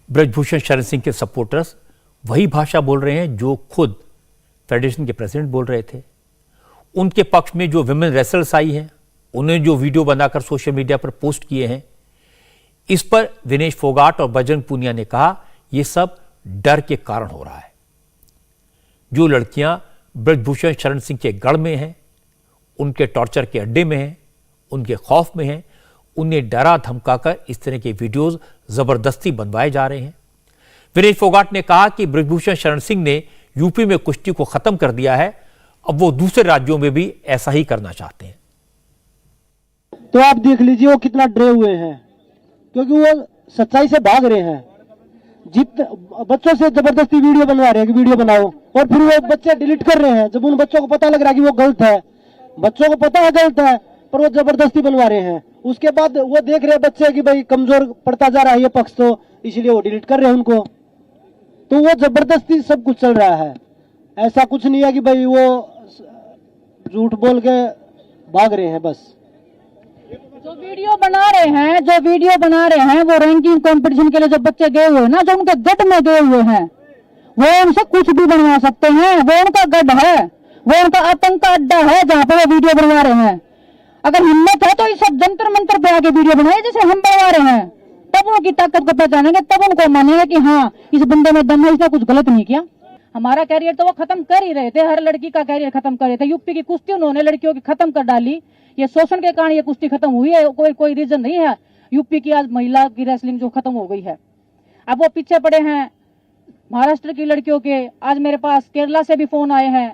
ब्रजभूषण शरण सिंह के सपोर्टर्स वही भाषा बोल रहे हैं जो खुद फेडरेशन के प्रेसिडेंट बोल रहे थे। उनके पक्ष में जो विमेन रेसलर्स आई हैं, उन्हें जो वीडियो बनाकर सोशल मीडिया पर पोस्ट किए हैं, इस पर विनेश फोगाट और बजरंग पूनिया ने कहा यह सब डर के कारण हो रहा है। जो लड़कियां ब्रजभूषण शरण सिंह के गढ़ में हैं, उनके टॉर्चर के अड्डे में हैं, उनके खौफ में हैं, उन्हें डरा धमकाकर इस तरह के वीडियोस जबरदस्ती बनवाए जा रहे हैं। विनेश फोगाट ने कहा कि ब्रजभूषण शरण सिंह ने यूपी में कुश्ती को खत्म कर दिया है, अब वो दूसरे राज्यों में भी ऐसा ही करना चाहते हैं। तो आप देख लीजिए वो कितना डरे हुए हैं, क्योंकि वो सच्चाई से भाग रहे हैं। बच्चों से जबरदस्ती वीडियो बनवा रहे हैं कि वीडियो बनाओ, और फिर वो बच्चे डिलीट कर रहे हैं। जब उन बच्चों को पता लग रहा है कि वो गलत है, बच्चों को पता है गलत है, पर वो जबरदस्ती बनवा रहे हैं। उसके बाद वो देख रहे हैं बच्चे कि भाई कमजोर पड़ता जा रहा है ये पक्ष, तो इसलिए वो डिलीट कर रहे हैं उनको। तो वो जबरदस्ती सब कुछ चल रहा है। ऐसा कुछ नहीं है कि भाई वो झूठ बोल के भाग रहे हैं। बस जो वीडियो बना रहे हैं वो रैंकिंग कंपटीशन के लिए जो बच्चे गए हुए हैं ना, जो उनके गढ़ में गए हुए हैं, वो उनसे कुछ भी बनवा सकते हैं। वो उनका गढ़ है, वो उनका आतंक का अड्डा है जहाँ पे वो वीडियो बनवा रहे हैं। अगर हिम्मत है तो इस सब जंतर मंतर पे आके वीडियो बनाए जैसे हम बनवा रहे हैं, तब उनकी ताकत को पहचानेंगे, तब उनको मानेंगे कि हाँ इस बंदे में दम है, इसने कुछ गलत नहीं किया। हमारा कैरियर तो वो खत्म कर ही रहे थे, हर लड़की का कैरियर खत्म कर रहे थे। यूपी की कुश्ती उन्होंने लड़कियों की खत्म कर डाली। ये शोषण के कारण ये कुश्ती खत्म हुई है, कोई रीजन नहीं है यूपी की आज महिला की रेसलिंग जो खत्म हो गई है। अब वो पीछे पड़े हैं महाराष्ट्र की लड़कियों के। आज मेरे पास केरला से भी फोन आए हैं,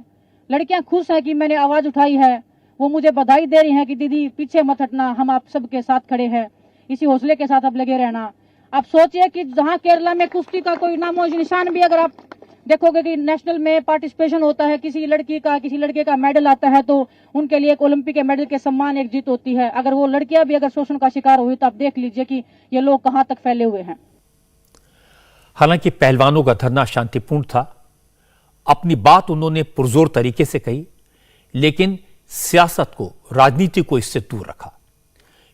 लड़कियां खुश हैं कि मैंने आवाज उठाई है। वो मुझे बधाई दे रही हैं कि दीदी पीछे मत हटना, हम आप सबके साथ खड़े हैं, इसी हौसले के साथ आप लगे रहना। आप सोचिए कि जहां केरला में कुश्ती का कोई नामो निशान भी, अगर आप देखोगे कि नेशनल में पार्टिसिपेशन होता है, किसी लड़की का किसी लड़के का मेडल आता है, तो उनके लिए एक ओलंपिक के मेडल के सम्मान एक जीत होती है। अगर वो लड़कियां भी अगर शोषण का शिकार हुई तो आप देख लीजिए कि ये लोग कहां तक फैले हुए हैं। हालांकि पहलवानों का धरना शांतिपूर्ण था, अपनी बात उन्होंने पुरजोर तरीके से कही, लेकिन सियासत को, राजनीति को इससे दूर रखा।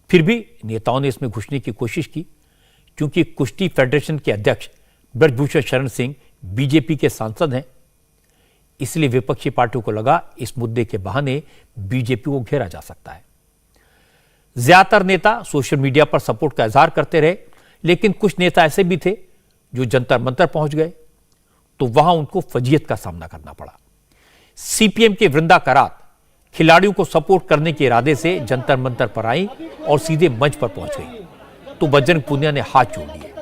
फिर भी नेताओं ने इसमें घुसने की कोशिश की, क्योंकि कुश्ती फेडरेशन के अध्यक्ष ब्रजभूषण शरण सिंह बीजेपी के सांसद हैं। इसलिए विपक्षी पार्टियों को लगा इस मुद्दे के बहाने बीजेपी को घेरा जा सकता है। ज्यादातर नेता सोशल मीडिया पर सपोर्ट का इजहार करते रहे, लेकिन कुछ नेता ऐसे भी थे जो जंतर मंतर पहुंच गए, तो वहां उनको फजीयत का सामना करना पड़ा। सीपीएम के वृंदा करात खिलाड़ियों को सपोर्ट करने के इरादे से जंतर मंतर पर आई और सीधे मंच पर पहुंच गई, तो बजरंग पूनिया ने हाथ जोड़ लिए,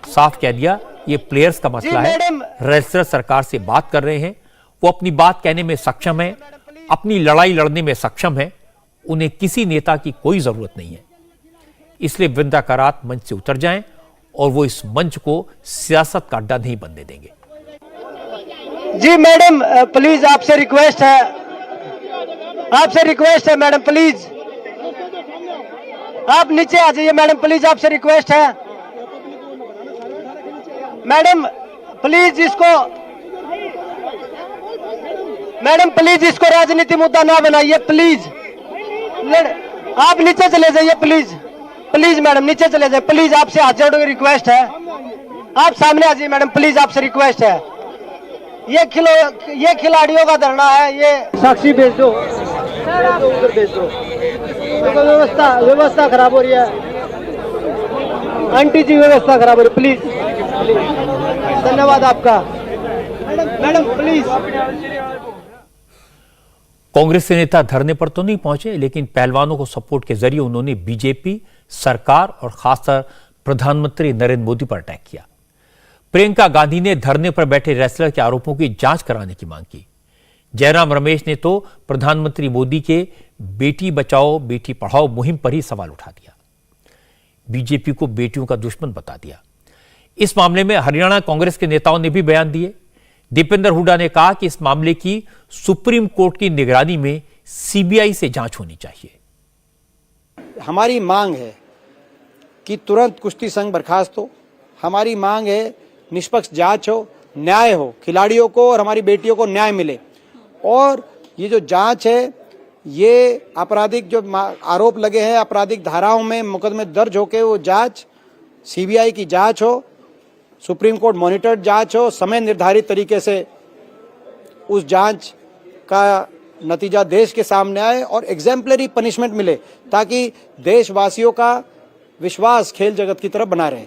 साफ कह दिया ये प्लेयर्स का मसला है। रेसलर सरकार से बात कर रहे हैं, वो अपनी बात कहने में सक्षम है, अपनी लड़ाई लड़ने में सक्षम है, उन्हें किसी नेता की कोई जरूरत नहीं है। इसलिए वृंदा करात मंच से उतर जाएं और वो इस मंच को सियासत का अड्डा नहीं बनने देंगे। जी मैडम प्लीज आपसे रिक्वेस्ट है मैडम प्लीज आप नीचे आ जाइए मैडम प्लीज, आपसे रिक्वेस्ट है मैडम प्लीज इसको राजनीति मुद्दा ना बनाइए प्लीज। आप नीचे चले जाइए प्लीज मैडम नीचे चले जाइए प्लीज, आपसे हाथ जोड़ के रिक्वेस्ट है, आप सामने आ जाइए मैडम प्लीज, आपसे रिक्वेस्ट है। ये खिलाड़ियों का धरना है, ये साक्षी भेज दो, उधर भेज दो, व्यवस्था खराब हो रही है आंटी जी, व्यवस्था खराब हो रही है प्लीज। धन्यवाद आपका मैडम प्लीज। कांग्रेस के नेता धरने पर तो नहीं पहुंचे, लेकिन पहलवानों को सपोर्ट के जरिए उन्होंने बीजेपी सरकार और खासकर प्रधानमंत्री नरेंद्र मोदी पर अटैक किया। प्रियंका गांधी ने धरने पर बैठे रेसलर के आरोपों की जांच कराने की मांग की। जयराम रमेश ने तो प्रधानमंत्री मोदी के बेटी बचाओ बेटी पढ़ाओ मुहिम पर ही सवाल उठा दिया, बीजेपी को बेटियों का दुश्मन बता दिया। इस मामले में हरियाणा कांग्रेस के नेताओं ने भी बयान दिए। दीपेंद्र हुड्डा ने कहा कि इस मामले की सुप्रीम कोर्ट की निगरानी में सीबीआई से जांच होनी चाहिए। हमारी मांग है कि तुरंत कुश्ती संघ बर्खास्त हो। हमारी मांग है निष्पक्ष जांच हो, न्याय हो, खिलाड़ियों को और हमारी बेटियों को न्याय मिले। और ये जो जांच है, ये आपराधिक जो आरोप लगे हैं, आपराधिक धाराओं में मुकदमे दर्ज होके वो जांच सीबीआई की जांच हो, सुप्रीम कोर्ट मॉनिटर्ड जांच हो, समय निर्धारित तरीके से उस जांच का नतीजा देश के सामने आए और एग्जेम्पलरी पनिशमेंट मिले, ताकि देशवासियों का विश्वास खेल जगत की तरफ बना रहे।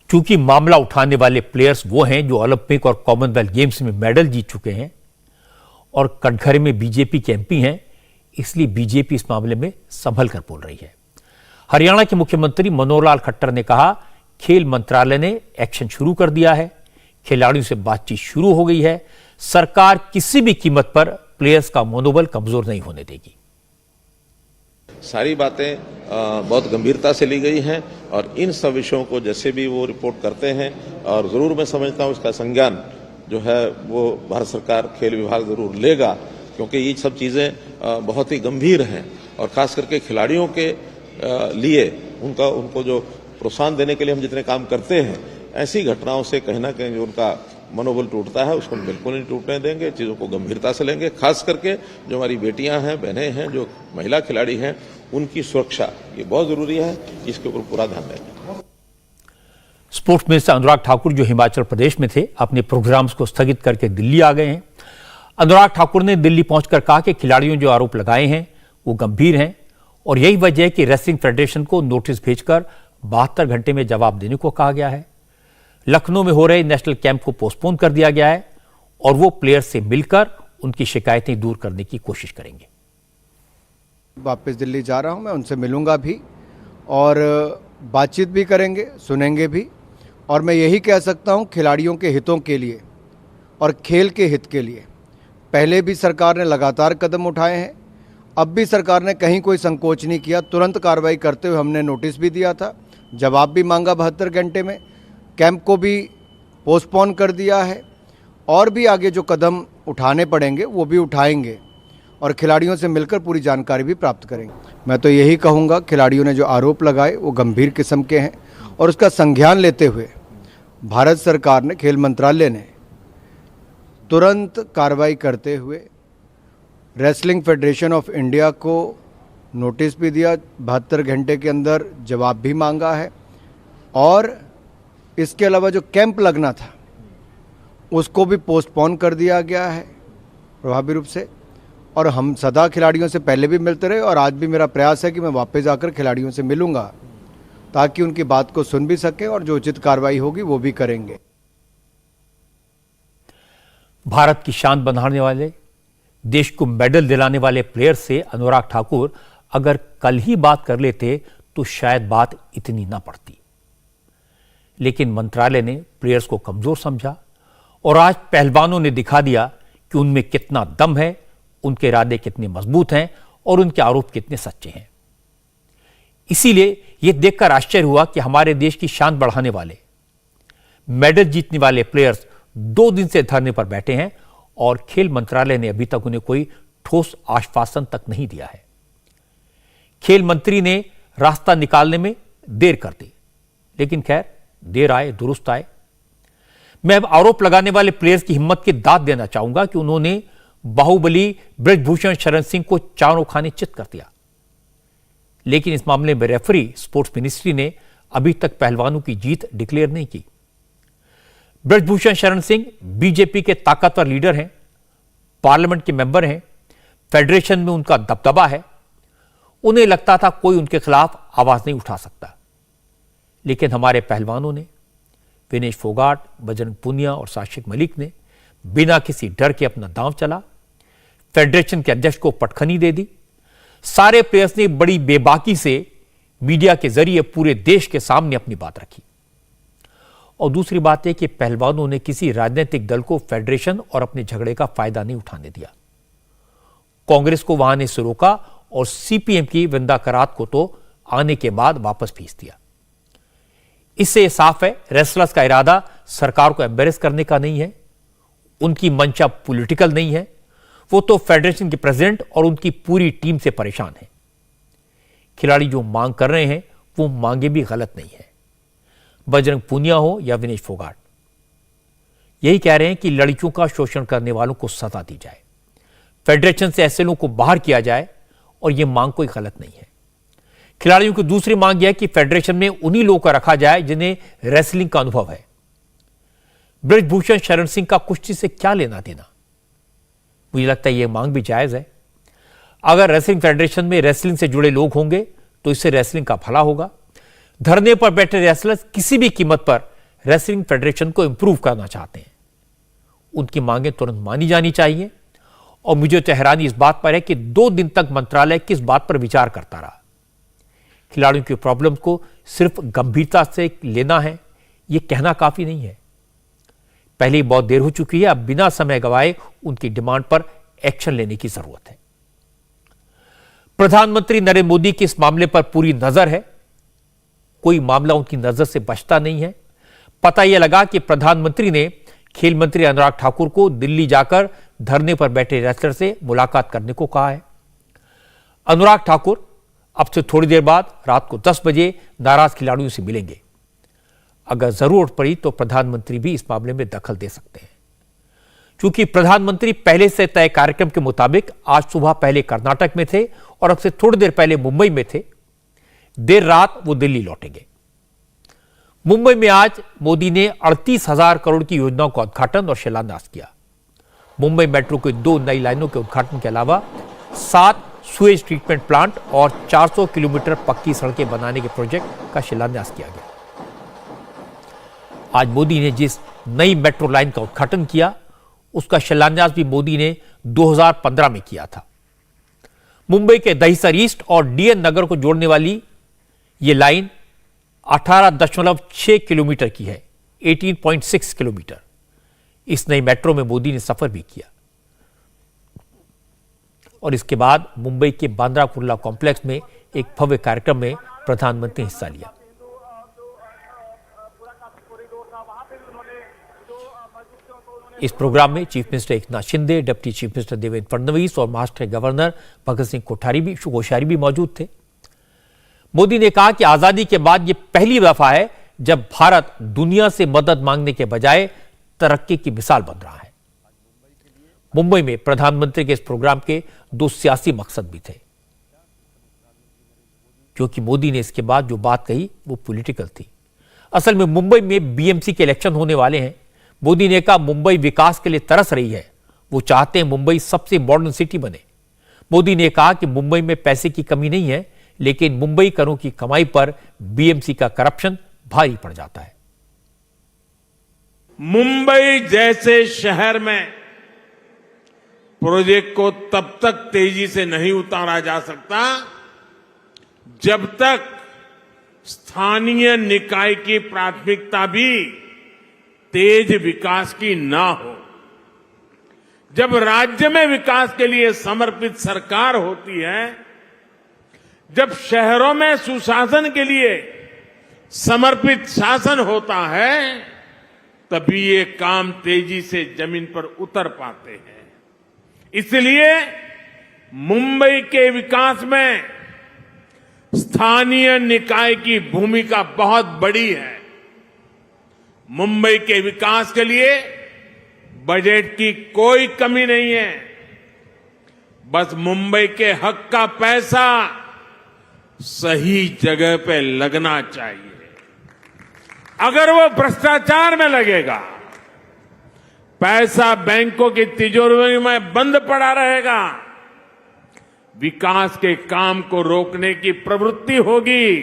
चूंकि मामला उठाने वाले प्लेयर्स वो हैं जो ओलंपिक और कॉमनवेल्थ गेम्स में मेडल जीत चुके हैं और कटघरे में बीजेपी के एमपी हैं, इसलिए बीजेपी इस मामले में संभल कर बोल रही है। हरियाणा के मुख्यमंत्री मनोहर लाल खट्टर ने कहा, खेल मंत्रालय ने एक्शन शुरू कर दिया है, खिलाड़ियों से बातचीत शुरू हो गई है, सरकार किसी भी कीमत पर प्लेयर्स का मनोबल कमजोर नहीं होने देगी। सारी बातें बहुत गंभीरता से ली गई हैं और इन सब विषयों को जैसे भी वो रिपोर्ट करते हैं, और जरूर मैं समझता हूं इसका संज्ञान जो है वो भारत सरकार खेल विभाग जरूर लेगा, क्योंकि ये सब चीजें बहुत ही गंभीर हैं और खास करके खिलाड़ियों के लिए उनको जो प्रोत्साहन देने के लिए हम जितने काम करते हैं, ऐसी घटनाओं से कहीं ना कहीं जो उनका मनोबल टूटता है उसको हम बिल्कुल नहीं टूटने देंगे, चीजों को गंभीरता से लेंगे। खास करके जो हमारी बेटियां हैं, बहनें हैं, जो महिला खिलाड़ी हैं, उनकी सुरक्षा ये बहुत जरूरी है, इसके ऊपर पूरा ध्यान देंगे। स्पोर्ट्स मिनिस्टर अनुराग ठाकुर जो हिमाचल प्रदेश में थे, अपने प्रोग्राम्स को स्थगित करके दिल्ली आ गए हैं। अनुराग ठाकुर ने दिल्ली पहुंचकर कहा कि खिलाड़ियों जो आरोप लगाए हैं वो गंभीर हैं और यही वजह है कि रेसलिंग फेडरेशन को नोटिस भेजकर 72 घंटे में जवाब देने को कहा गया है। लखनऊ में हो रहे नेशनल कैंप को पोस्टपोन कर दिया गया है और वो प्लेयर्स से मिलकर उनकी शिकायतें दूर करने की कोशिश करेंगे। वापस दिल्ली जा रहा हूं, मैं उनसे मिलूंगा भी और बातचीत भी करेंगे, सुनेंगे भी। और मैं यही कह सकता हूं, खिलाड़ियों के हितों के लिए और खेल के हित के लिए पहले भी सरकार ने लगातार कदम उठाए हैं, अब भी सरकार ने कहीं कोई संकोच नहीं किया। तुरंत कार्रवाई करते हुए हमने नोटिस भी दिया था, जवाब भी मांगा 72 घंटे में, कैंप को भी पोस्टपोन कर दिया है और भी आगे जो कदम उठाने पड़ेंगे वो भी उठाएंगे और खिलाड़ियों से मिलकर पूरी जानकारी भी प्राप्त करेंगे। मैं तो यही कहूँगा, खिलाड़ियों ने जो आरोप लगाए वो गंभीर किस्म के हैं और उसका संज्ञान लेते हुए भारत सरकार ने, खेल मंत्रालय ने तुरंत कार्रवाई करते हुए रेसलिंग फेडरेशन ऑफ इंडिया को नोटिस भी दिया, 72 घंटे के अंदर जवाब भी मांगा है और इसके अलावा जो कैंप लगना था उसको भी पोस्टपोन कर दिया गया है प्रभावी रूप से। और हम सदा खिलाड़ियों से पहले भी मिलते रहे और आज भी मेरा प्रयास है कि मैं वापस आकर खिलाड़ियों से मिलूंगा ताकि उनकी बात को सुन भी सकें और जो उचित कार्रवाई होगी वो भी करेंगे। भारत की शान बढ़ाने वाले, देश को मेडल दिलाने वाले प्लेयर से अनुराग ठाकुर अगर कल ही बात कर लेते तो शायद बात इतनी ना पड़ती, लेकिन मंत्रालय ने प्लेयर्स को कमजोर समझा और आज पहलवानों ने दिखा दिया कि उनमें कितना दम है, उनके इरादे कितने मजबूत हैं और उनके आरोप कितने सच्चे हैं। इसीलिए यह देखकर आश्चर्य हुआ कि हमारे देश की शान बढ़ाने वाले, मेडल जीतने वाले प्लेयर्स 2 दिन से धरने पर बैठे हैं और खेल मंत्रालय ने अभी तक उन्हें कोई ठोस आश्वासन तक नहीं दिया है। खेल मंत्री ने रास्ता निकालने में देर कर दी, लेकिन खैर देर आए दुरुस्त आए। मैं अब आरोप लगाने वाले प्लेयर्स की हिम्मत की दाद देना चाहूंगा कि उन्होंने बाहुबली बृजभूषण शरण सिंह को चारों खाने चित कर दिया, लेकिन इस मामले में रेफरी स्पोर्ट्स मिनिस्ट्री ने अभी तक पहलवानों की जीत डिक्लेयर नहीं की। बृजभूषण शरण सिंह बीजेपी के ताकतवर लीडर हैं, पार्लियामेंट के मेंबर हैं, फेडरेशन में उनका दबदबा है, उन्हें लगता था कोई उनके खिलाफ आवाज नहीं उठा सकता। लेकिन हमारे पहलवानों ने, विनेश फोगाट, बजरंग पुनिया और साशिक मलिक ने बिना किसी डर के अपना दांव चला, फेडरेशन के अध्यक्ष को पटखनी दे दी। सारे प्लेयर्स ने बड़ी बेबाकी से मीडिया के जरिए पूरे देश के सामने अपनी बात रखी। और दूसरी बात यह कि पहलवानों ने किसी राजनीतिक दल को फेडरेशन और अपने झगड़े का फायदा नहीं उठाने दिया। कांग्रेस को वहां ने से रोका और सीपीएम की वृंदा करात को तो आने के बाद वापस भेज दिया। इससे यह साफ है, रेसलर्स का इरादा सरकार को एम्बेरस करने का नहीं है, उनकी मंशा पॉलिटिकल नहीं है, वो तो फेडरेशन के प्रेसिडेंट और उनकी पूरी टीम से परेशान है। खिलाड़ी जो मांग कर रहे हैं वो मांगे भी गलत नहीं है। बजरंग पूनिया हो या विनेश फोगाट, यही कह रहे हैं कि लड़कियों का शोषण करने वालों को सजा दी जाए, फेडरेशन से ऐसे लोगों को बाहर किया जाए, और यह मांग कोई गलत नहीं है। खिलाड़ियों की दूसरी मांग यह है कि फेडरेशन में उन्हीं लोगों को रखा जाए जिन्हें रेसलिंग का अनुभव है। बृजभूषण शरण सिंह का कुश्ती से क्या लेना देना? मुझे लगता है यह मांग भी जायज है। अगर रेसलिंग फेडरेशन में रेसलिंग से जुड़े लोग होंगे तो इससे रेसलिंग का भला होगा। धरने पर बैठे रेसलर्स किसी भी कीमत पर रेसलिंग फेडरेशन को इंप्रूव करना चाहते हैं। उनकी मांगें तुरंत मानी जानी चाहिए। और मुझे तो हैरानी इस बात पर है कि 2 दिन तक मंत्रालय किस बात पर विचार करता रहा। खिलाड़ियों की प्रॉब्लम को सिर्फ गंभीरता से लेना है, यह कहना काफी नहीं है। पहले ही बहुत देर हो चुकी है। अब बिना समय गवाए उनकी डिमांड पर एक्शन लेने की जरूरत है। प्रधानमंत्री नरेंद्र मोदी की इस मामले पर पूरी नजर है। कोई मामला उनकी नजर से बचता नहीं है। पता यह लगा कि प्रधानमंत्री ने खेल मंत्री अनुराग ठाकुर को दिल्ली जाकर धरने पर बैठे रेसलर से मुलाकात करने को कहा है। अनुराग ठाकुर अब से थोड़ी देर बाद रात को 10 बजे नाराज खिलाड़ियों से मिलेंगे। अगर जरूरत पड़ी तो प्रधानमंत्री भी इस मामले में दखल दे सकते हैं। क्योंकि प्रधानमंत्री पहले से तय कार्यक्रम के मुताबिक आज सुबह पहले कर्नाटक में थे और अब से थोड़ी देर पहले मुंबई में थे। देर रात वो दिल्ली लौटेंगे। मुंबई में आज मोदी ने 38,000 करोड़ की योजनाओं का उद्घाटन और शिलान्यास किया। मुंबई मेट्रो के 2 नई लाइनों के उद्घाटन के अलावा 7 सुएज ट्रीटमेंट प्लांट और 400 किलोमीटर पक्की सड़कें बनाने के प्रोजेक्ट का शिलान्यास किया गया। आज मोदी ने जिस नई मेट्रो लाइन का उद्घाटन किया उसका शिलान्यास भी मोदी ने 2015 में किया था। मुंबई के दहिसर ईस्ट और डीएन नगर को जोड़ने वाली यह लाइन 18.6 किलोमीटर की है, 18.6 किलोमीटर। इस नई मेट्रो में मोदी ने सफर भी किया और इसके बाद मुंबई के बांद्रा कुर्ला कॉम्प्लेक्स में एक भव्य कार्यक्रम में प्रधानमंत्री ने हिस्सा लिया। इस प्रोग्राम में chief minister Eknath Shinde, deputy chief minister Devendra Fadnavis और महाराष्ट्र गवर्नर भगत सिंह कोश्यारी भी मौजूद थे। मोदी ने कहा कि आजादी के बाद यह पहली दफा है जब भारत दुनिया से मदद मांगने के बजाय तरक्की की मिसाल बन रहा है। मुंबई में प्रधानमंत्री के इस प्रोग्राम के 2 सियासी मकसद भी थे, क्योंकि मोदी ने इसके बाद जो बात कही वो पॉलिटिकल थी। असल में मुंबई में बीएमसी के इलेक्शन होने वाले हैं। मोदी ने कहा मुंबई विकास के लिए तरस रही है, वो चाहते हैं मुंबई सबसे मॉडर्न सिटी बने। मोदी ने कहा कि मुंबई में पैसे की कमी नहीं है, लेकिन मुंबई करों की कमाई पर बीएमसी का करप्शन भारी पड़ जाता है। मुंबई जैसे शहर में प्रोजेक्ट को तब तक तेजी से नहीं उतारा जा सकता जब तक स्थानीय निकाय की प्राथमिकता भी तेज विकास की ना हो। जब राज्य में विकास के लिए समर्पित सरकार होती है, जब शहरों में सुशासन के लिए समर्पित शासन होता है, तभी ये काम तेजी से जमीन पर उतर पाते हैं। इसलिए मुंबई के विकास में स्थानीय निकाय की भूमिका बहुत बड़ी है। मुंबई के विकास के लिए बजट की कोई कमी नहीं है। बस मुंबई के हक का पैसा सही जगह पे लगना चाहिए। अगर वो भ्रष्टाचार में लगेगा, पैसा बैंकों की तिजोरी में बंद पड़ा रहेगा, विकास के काम को रोकने की प्रवृत्ति होगी,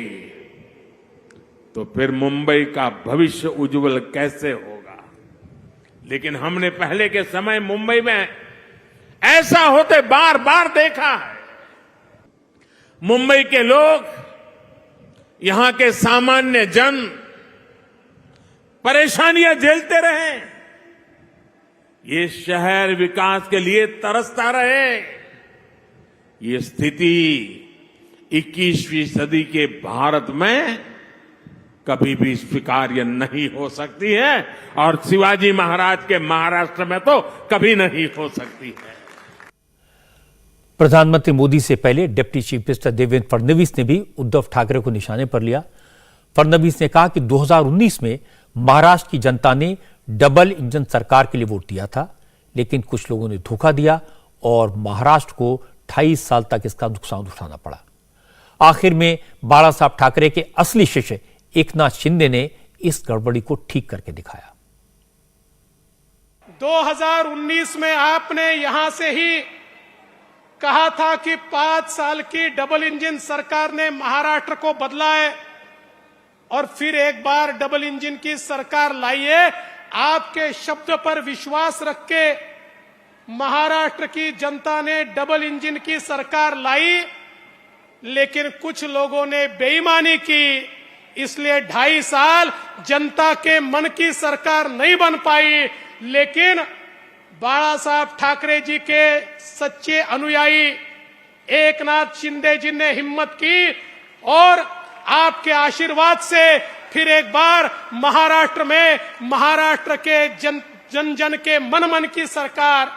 तो फिर मुंबई का भविष्य उज्जवल कैसे होगा। लेकिन हमने पहले के समय मुंबई में ऐसा होते बार बार देखा है। मुंबई के लोग, यहां के सामान्य जन परेशानियां झेलते रहे। ये शहर विकास के लिए तरसता रहे। ये स्थिति 21वीं सदी के भारत में कभी भी स्वीकार्य नहीं हो सकती है और शिवाजी महाराज के महाराष्ट्र में तो कभी नहीं हो सकती है। प्रधानमंत्री मोदी से पहले deputy chief minister Devendra Fadnavis ने भी उद्धव ठाकरे को निशाने पर लिया। फडणवीस ने कहा कि 2019 में महाराष्ट्र की जनता ने डबल इंजन सरकार के लिए वोट दिया था, लेकिन कुछ लोगों ने धोखा दिया और महाराष्ट्र को 28 साल तक इसका नुकसान उठाना पड़ा। आखिर में बाला साहब ठाकरे के असली शिष्य एकनाथ शिंदे ने इस गड़बड़ी को ठीक करके दिखाया। 2019 में आपने यहां से ही कहा था कि 5 साल की डबल इंजन सरकार ने महाराष्ट्र को बदला है और फिर एक बार डबल इंजन की सरकार लाई है। आपके शब्द पर विश्वास रख के महाराष्ट्र की जनता ने डबल इंजन की सरकार लाई, लेकिन कुछ लोगों ने बेईमानी की, इसलिए 2.5 साल जनता के मन की सरकार नहीं बन पाई। लेकिन बाला साहब ठाकरे जी के सच्चे अनुयायी एकनाथ शिंदे जी ने हिम्मत की और आपके आशीर्वाद से फिर एक बार महाराष्ट्र में महाराष्ट्र के जन जन के मन की सरकार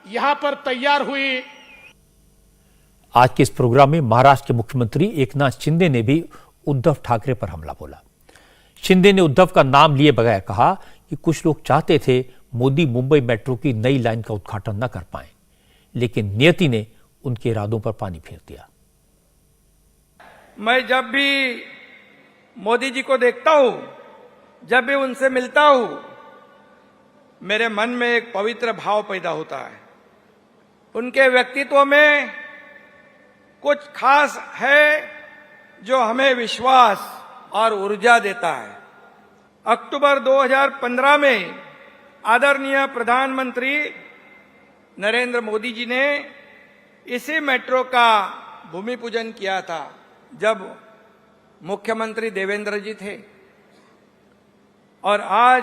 यहां पर तैयार हुई। आज के इस प्रोग्राम में महाराष्ट्र के मुख्यमंत्री एकनाथ शिंदे ने भी उद्धव ठाकरे पर हमला बोला। शिंदे ने उद्धव का नाम लिए बगैर कहा कि कुछ लोग चाहते थे मोदी मुंबई मेट्रो की नई लाइन का उद्घाटन न कर पाए, लेकिन नियति ने उनके इरादों पर पानी फेर दिया। मैं जब भी मोदी जी को देखता हूं, जब भी उनसे मिलता हूं, मेरे मन में एक पवित्र भाव पैदा होता है। उनके व्यक्तित्व में कुछ खास है जो हमें विश्वास और ऊर्जा देता है। अक्टूबर 2015 में आदरणीय प्रधानमंत्री नरेंद्र मोदी जी ने इसी मेट्रो का भूमि पूजन किया था, जब मुख्यमंत्री देवेंद्र जी थे, और आज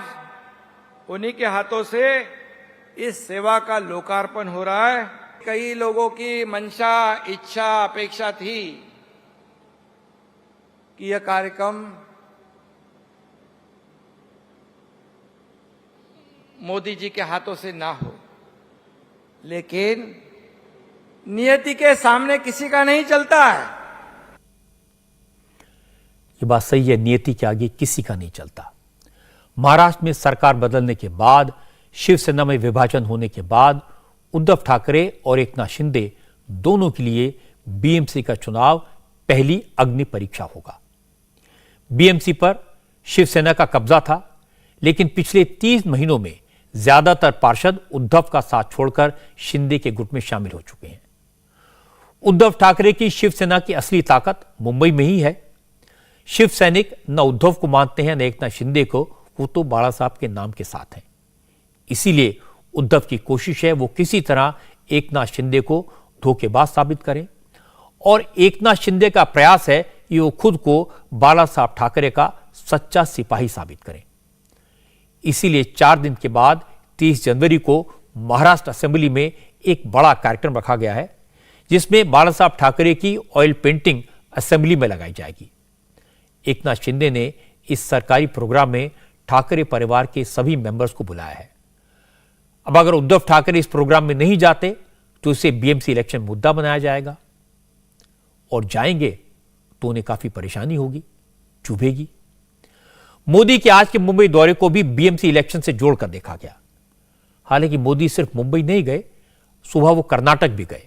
उन्हीं के हाथों से इस सेवा का लोकार्पण हो रहा है। कई लोगों की मंशा, इच्छा, अपेक्षा थी कि यह कार्यक्रम मोदी जी के हाथों से ना हो, लेकिन नियति के सामने किसी का नहीं चलता है। ये बात सही है, नियति के आगे किसी का नहीं चलता। महाराष्ट्र में सरकार बदलने के बाद, शिवसेना में विभाजन होने के बाद उद्धव ठाकरे और एकनाथ शिंदे दोनों के लिए बीएमसी का चुनाव पहली अग्नि परीक्षा होगा। बीएमसी पर शिवसेना का कब्जा था, लेकिन पिछले 30 महीनों में ज्यादातर पार्षद उद्धव का साथ छोड़कर शिंदे के गुट में शामिल हो चुके हैं। उद्धव ठाकरे की शिवसेना की असली ताकत मुंबई में ही है। शिव सैनिक न उद्धव को मानते हैं न एकनाथ शिंदे को, वो तो बाला साहब के नाम के साथ हैं। इसीलिए उद्धव की कोशिश है वो किसी तरह एकनाथ शिंदे को धोखेबाज साबित करें, और एकनाथ शिंदे का प्रयास है कि वो खुद को बाला साहब ठाकरे का सच्चा सिपाही साबित करें। इसीलिए 4 दिन के बाद 30 जनवरी को महाराष्ट्र असेंबली में एक बड़ा कार्यक्रम रखा गया है, जिसमें बाला साहब ठाकरे की ऑयल पेंटिंग असेंबली में लगाई जाएगी। एकनाथ शिंदे ने इस सरकारी प्रोग्राम में ठाकरे परिवार के सभी मेंबर्स को बुलाया है। अब अगर उद्धव ठाकरे इस प्रोग्राम में नहीं जाते तो इसे बीएमसी इलेक्शन मुद्दा बनाया जाएगा, और जाएंगे तो उन्हें काफी परेशानी होगी, चुभेगी। मोदी के आज के मुंबई दौरे को भी बीएमसी इलेक्शन से जोड़कर देखा गया। हालांकि मोदी सिर्फ मुंबई नहीं गए, सुबह वो कर्नाटक भी गए।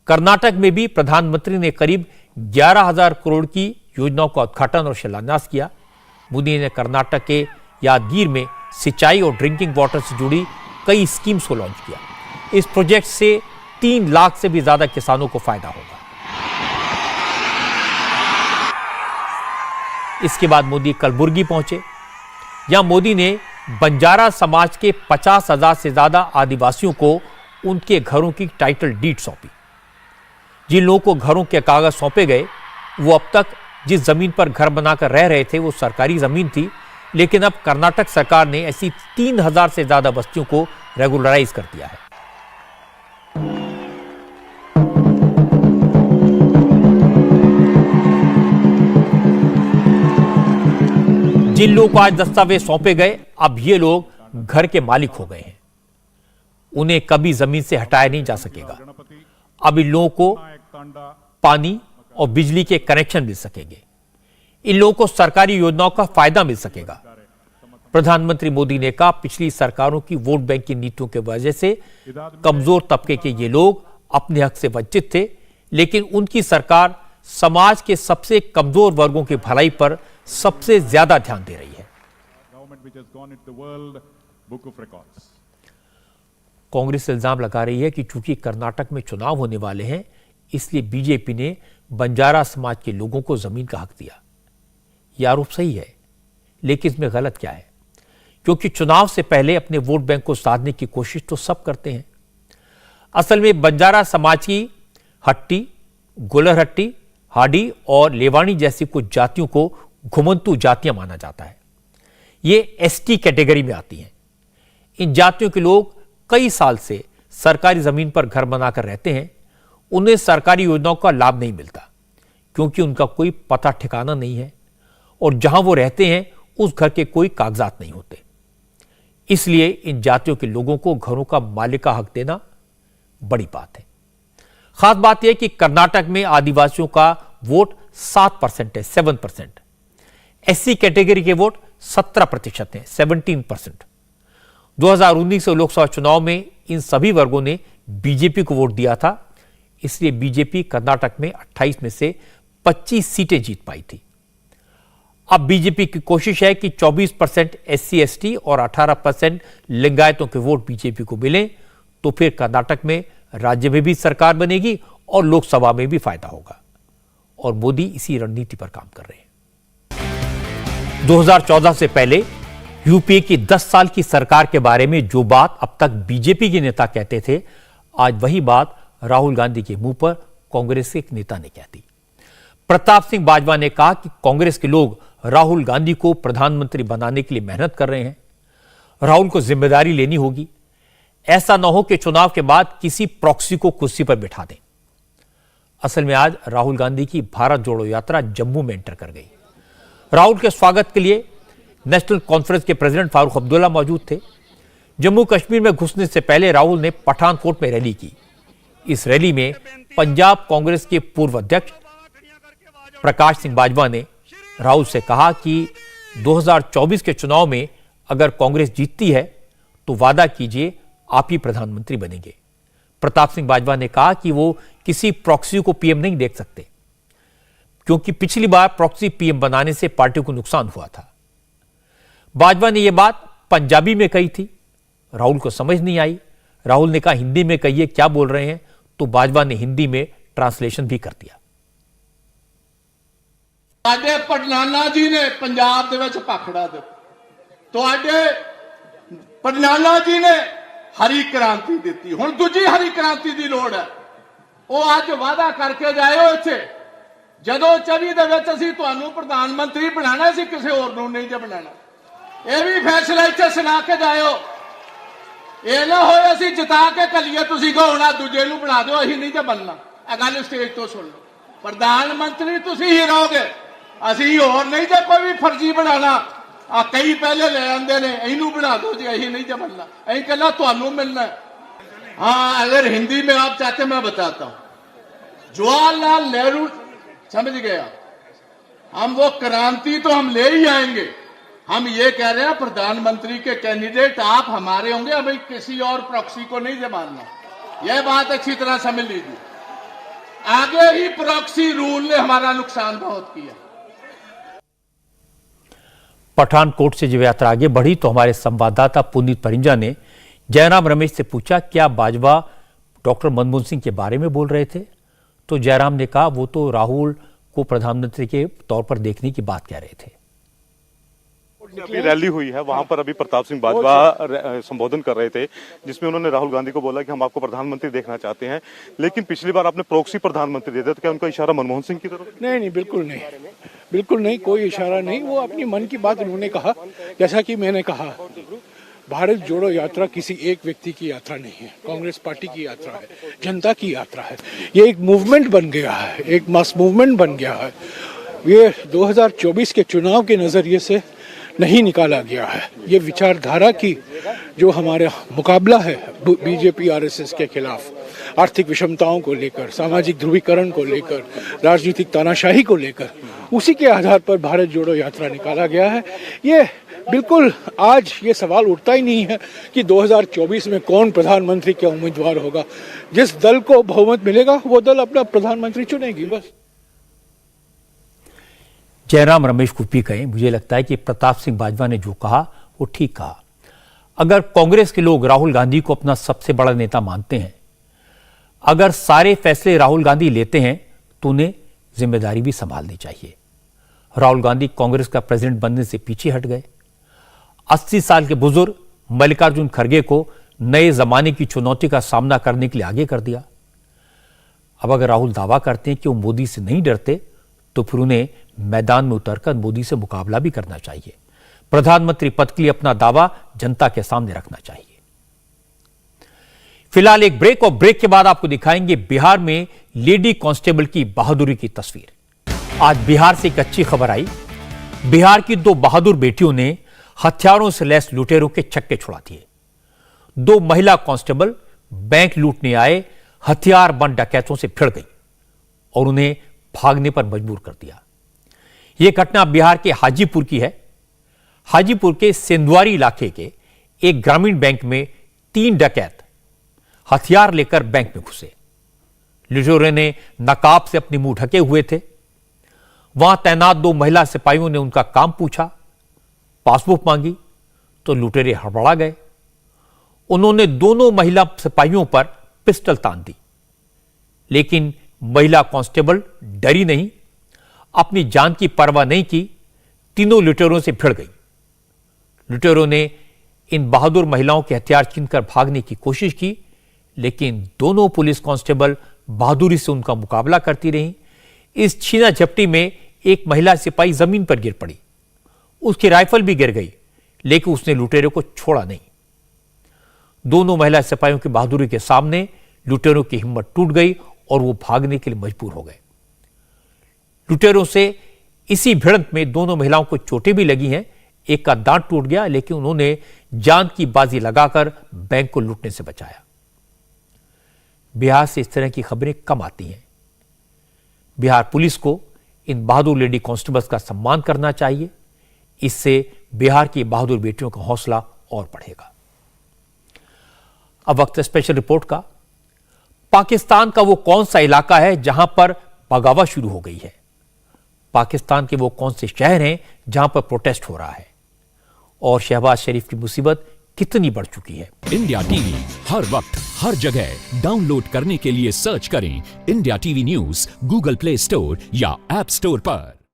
कर्नाटक में भी प्रधानमंत्री ने करीब 11,000 करोड़ की योजनाओं का उद्घाटन और शिलान्यास किया। मोदी ने कर्नाटक के यादगीर में सिंचाई और ड्रिंकिंग वाटर से जुड़ी कई स्कीम्स को लॉन्च किया। इस प्रोजेक्ट से 3 लाख से भी ज्यादा किसानों को फायदा होगा। इसके बाद मोदी कलबुर्गी पहुंचे। यहां मोदी ने बंजारा समाज के 50,000 से ज्यादा आदिवासियों को उनके घरों की टाइटल डीड सौंपी। जिन लोगों को घरों के कागज सौंपे गए, वो अब तक जिस जमीन पर घर बनाकर रह रहे थे वो सरकारी जमीन थी, लेकिन अब कर्नाटक सरकार ने ऐसी 3,000 से ज्यादा बस्तियों को रेगुलराइज कर दिया है। जिन लोगों को आज दस्तावेज सौंपे गए, अब ये लोग घर के मालिक हो गए हैं। उन्हें कभी जमीन से हटाया नहीं जा सकेगा। अब इन लोगों को पानी और बिजली के कनेक्शन मिल सकेंगे। इन लोगों को सरकारी योजनाओं का फायदा मिल सकेगा। प्रधानमंत्री मोदी ने कहा, पिछली सरकारों की वोट बैंक की नीतियों की वजह से कमजोर तबके के ये लोग अपने हक से वंचित थे, लेकिन उनकी सरकार समाज के सबसे कमजोर वर्गों की भलाई पर सबसे ज्यादा ध्यान दे रही है। कांग्रेस इल्जाम लगा रही है कि चूंकि कर्नाटक में चुनाव होने वाले हैं, इसलिए बीजेपी ने बंजारा समाज के लोगों को जमीन का हक दिया। यह आरोप सही है, लेकिन इसमें गलत क्या है? क्योंकि चुनाव से पहले अपने वोट बैंक को साधने की कोशिश तो सब करते हैं। असल में बंजारा समाज की हट्टी, गुलरहट्टी, हाडी और लेवानी जैसी कुछ जातियों को घुमंतू जातियां माना जाता है। ये एसटी कैटेगरी में आती हैं। इन जातियों के लोग कई साल से सरकारी जमीन पर घर बनाकर रहते हैं। उन्हें सरकारी योजनाओं का लाभ नहीं मिलता, क्योंकि उनका कोई पता ठिकाना नहीं है और जहां वो रहते हैं उस घर के कोई कागजात नहीं होते। इसलिए इन जातियों के लोगों को घरों का मालिका हक देना बड़ी बात है। खास बात यह कि कर्नाटक में आदिवासियों का वोट 7% है, 7%। एससी कैटेगरी के वोट 17% हैं, 17%। 2019 के लोकसभा चुनाव में इन सभी वर्गों ने बीजेपी को वोट दिया था, इसलिए बीजेपी कर्नाटक में 28 में से 25 सीटें जीत पाई थी। अब बीजेपी की कोशिश है कि 24% एससी एसटी और 18% लिंगायतों के वोट बीजेपी को मिलें, तो फिर कर्नाटक में राज्य में भी सरकार बनेगी और लोकसभा में भी फायदा होगा। और मोदी इसी रणनीति पर काम कर रहे हैं। 2014 से पहले यूपीए की 10 साल की सरकार के बारे में जो बात अब तक बीजेपी के नेता कहते थे, आज वही बात राहुल गांधी के मुंह पर कांग्रेस के एक नेता ने कह दी। प्रताप सिंह बाजवा ने कहा कि कांग्रेस के लोग राहुल गांधी को प्रधानमंत्री बनाने के लिए मेहनत कर रहे हैं। राहुल को जिम्मेदारी लेनी होगी। ऐसा न हो कि चुनाव के बाद किसी प्रॉक्सी को कुर्सी पर बिठा दें। असल में आज राहुल गांधी की भारत जोड़ो यात्रा जम्मू में एंटर कर गई। राहुल के स्वागत के लिए नेशनल कॉन्फ्रेंस के प्रेसिडेंट फारूक अब्दुल्ला मौजूद थे। जम्मू कश्मीर में घुसने से पहले राहुल ने पठानकोट में रैली की। इस रैली में पंजाब कांग्रेस के पूर्व अध्यक्ष प्रकाश सिंह बाजवा ने राहुल से कहा कि 2024 के चुनाव में अगर कांग्रेस जीतती है तो वादा कीजिए आप ही प्रधानमंत्री बनेंगे। प्रताप सिंह बाजवा ने कहा कि वो किसी प्रॉक्सी को पीएम नहीं देख सकते, क्योंकि पिछली बार प्रॉक्सी पीएम बनाने से पार्टी को नुकसान हुआ था। बाजवा ने यह बात पंजाबी में कही थी, राहुल को समझ नहीं आई। राहुल ने कहा हिंदी में कहिए क्या बोल रहे हैं, तो बाजवा ने हिंदी में ट्रांसलेशन भी कर दिया। ਤੁਹਾਡੇ ਪੜਨਾਨਾ ਜੀ ਨੇ ਪੰਜਾਬ ਦੇ ਵਿੱਚ ਭਾਖੜਾ ਦੇ ਤੁਹਾਡੇ ਪੜਨਾਨਾ ਜੀ ਨੇ ਹਰੀ ਕ੍ਰਾਂਤੀ ਦਿੱਤੀ। ਹੁਣ ਦੂਜੀ ਹਰੀ ਕ੍ਰਾਂਤੀ ਦੀ ਲੋੜ ਹੈ। ਉਹ ਅੱਜ ਵਾਅਦਾ ਕਰਕੇ ਜਾਇਓ ਇੱਥੇ, ਜਦੋਂ 24 ਦੇ ਵਿੱਚ ਅਸੀਂ ਤੁਹਾਨੂੰ ਪ੍ਰਧਾਨ ਮੰਤਰੀ ਬਣਾਣਾ ਸੀ, ਕਿਸੇ ਹੋਰ ਨੂੰ ਨਹੀਂ ਜੇ ਬਣਾਣਾ। ਇਹ ਵੀ ਫੈਸਲਾ ਇੱਥੇ ਸੁਣਾ ਕੇ ਜਾਇਓ। ਇਹ ਨਾ ਹੋਏ ਅਸੀਂ ਜਿਤਾ ਕੇ ਘੱਲੀਏ, ਤੁਸੀਂ ਕਹੋ ਹੁਣ ਦੂਜੇ ਨੂੰ ਬਣਾ ਦਿਓ, ਅਸੀਂ ਨਹੀਂ ਜੇ ਬਣਨਾ। ਇਹ ਗੱਲ ਸਟੇਜ ਤੋਂ ਸੁਣ ਲਓ। ਪ੍ਰਧਾਨ ਮੰਤਰੀ ਤੁਸੀਂ ਹੀ ਰਹੋਗੇ, ਅਸੀਂ ਹੋਰ ਨਹੀਂ ਜੇ ਕੋਈ ਵੀ ਫਰਜ਼ੀ ਬਣਾਣਾ। ਆ ਕਈ ਪਹਿਲੇ ਲੈ ਆਂਦੇ ਨੇ, ਇਹਨੂੰ ਬਣਾ ਦਿਓ ਜੀ, ਅਸੀਂ नहीं बनना, ਅਸੀਂ कहना ਤੁਹਾਨੂੰ मिलना है। हाँ, अगर हिंदी में आप चाहते मैं बताता हूं। जवाहरलाल नेहरू समझ गया, हम वो क्रांति तो हम ले ही आएंगे। हम ये कह रहे हैं प्रधानमंत्री के कैंडिडेट आप हमारे होंगे, अभी किसी और प्रॉक्सी को नहीं मानना। यह बात अच्छी तरह समझ लीजिए। आगे ही प्रॉक्सी रूल ने हमारा नुकसान बहुत किया। पठानकोट से जब यात्रा आगे बढ़ी तो हमारे संवाददाता पुनीत परिंजा ने जयराम रमेश से पूछा क्या बाजवा डॉक्टर मनमोहन सिंह के बारे में बोल रहे थे, तो जयराम ने कहा वो तो राहुल को प्रधानमंत्री के तौर पर देखने की बात कह रहे थे। अभी रैली हुई है, वहां पर अभी प्रताप सिंह बाजवा संबोधन कर रहे थे, जिसमें उन्होंने राहुल गांधी को बोला कि हम आपको प्रधानमंत्री देखना चाहते हैं। लेकिन पिछली बार आपने प्रोक्सी प्रधानमंत्री दे दिया, तो क्या उनका इशारा मनमोहन सिंह की तरफ? नहीं, बिल्कुल नहीं, बिल्कुल नहीं, कोई इशारा नहीं। वो अपनी मन की बात उन्होंने कहा। जैसा कि मैंने कहा, भारत जोड़ो यात्रा किसी एक व्यक्ति की यात्रा नहीं है, कांग्रेस पार्टी की यात्रा है, जनता की यात्रा है। ये एक मूवमेंट बन गया है, एक मास मूवमेंट बन गया है। ये 2024 के चुनाव के नजरिए से नहीं निकाला गया है। ये विचारधारा की जो हमारा मुकाबला है बीजेपी आरएसएस के खिलाफ, आर्थिक विषमताओं को लेकर, सामाजिक ध्रुवीकरण को लेकर, राजनीतिक तानाशाही को लेकर, उसी के आधार पर भारत जोड़ो यात्रा निकाला गया है। ये बिल्कुल आज ये सवाल उठता ही नहीं है कि 2024 में कौन प्रधानमंत्री का उम्मीदवार होगा। जिस दल को बहुमत मिलेगा वो दल अपना प्रधानमंत्री चुनेगी बस। जयराम रमेश कुछ भी कहें, मुझे लगता है कि प्रताप सिंह बाजवा ने जो कहा वो ठीक कहा। अगर कांग्रेस के लोग राहुल गांधी को अपना सबसे बड़ा नेता मानते हैं, अगर सारे फैसले राहुल गांधी लेते हैं, तो उन्हें जिम्मेदारी भी संभालनी चाहिए। राहुल गांधी कांग्रेस का प्रेसिडेंट बनने से पीछे हट गए। 80 साल के बुजुर्ग मल्लिकार्जुन खड़गे को नए जमाने की चुनौती का सामना करने के लिए आगे कर दिया। अब अगर राहुल दावा करते हैं कि वो मोदी से नहीं डरते, तो फिर उन्हें मैदान में उतरकर मोदी से मुकाबला भी करना चाहिए। प्रधानमंत्री पद के लिए अपना दावा जनता के सामने रखना चाहिए। फिलहाल एक ब्रेक, और ब्रेक के बाद आपको दिखाएंगे बिहार में लेडी कांस्टेबल की बहादुरी की तस्वीर। आज बिहार से एक अच्छी खबर आई। बिहार की 2 बहादुर बेटियों ने हथियारों से लैस लुटेरों के छक्के छुड़ा दिए। 2 महिला कांस्टेबल बैंक लूटने आए हथियार बंद डकैतों से भिड़ गई और उन्हें भागने पर मजबूर कर दिया। यह घटना बिहार के हाजीपुर की है। हाजीपुर के सेंदुआरी इलाके के एक ग्रामीण बैंक में 3 डकैत हथियार लेकर बैंक में घुसे। लुटेरों ने नकाब से अपने मुंह ढके हुए थे। वहां तैनात 2 महिला सिपाहियों ने उनका काम पूछा, पासबुक मांगी, तो लुटेरे हड़बड़ा गए। उन्होंने दोनों महिला सिपाहियों पर पिस्टल तान दी, लेकिन महिला कांस्टेबल डरी नहीं, अपनी जान की परवाह नहीं की, तीनों लुटेरों से भिड़ गई। लुटेरों ने इन बहादुर महिलाओं के हथियार छीनकर भागने की कोशिश की, लेकिन दोनों पुलिस कांस्टेबल बहादुरी से उनका मुकाबला करती रहीं। इस छीना झपटी में एक महिला सिपाही जमीन पर गिर पड़ी। उसकी राइफल भी गिर गई, लेकिन उसने लुटेरों को छोड़ा नहीं। दोनों महिला सिपाहियों की बहादुरी के सामने लुटेरों की हिम्मत टूट गई और वो भागने के लिए मजबूर हो गए। लुटेरों से इसी भिड़ंत में दोनों महिलाओं को चोटें भी लगी हैं। एक का दांत टूट गया, लेकिन उन्होंने जान की बाजी लगाकर बैंक को लूटने से बचाया। बिहार से इस तरह की खबरें कम आती हैं। बिहार पुलिस को इन बहादुर लेडी कांस्टेबल्स का सम्मान करना चाहिए। इससे बिहार की बहादुर बेटियों का हौसला और बढ़ेगा। अब वक्त है स्पेशल रिपोर्ट का। पाकिस्तान का वो कौन सा इलाका है जहां पर बगावत शुरू हो गई है? पाकिस्तान के वो कौन से शहर हैं जहां पर प्रोटेस्ट हो रहा है? और शहबाज शरीफ की मुसीबत कितनी बढ़ चुकी है? इंडिया टीवी हर वक्त हर जगह डाउनलोड करने के लिए सर्च करें India TV news Google play store या ऐप स्टोर पर।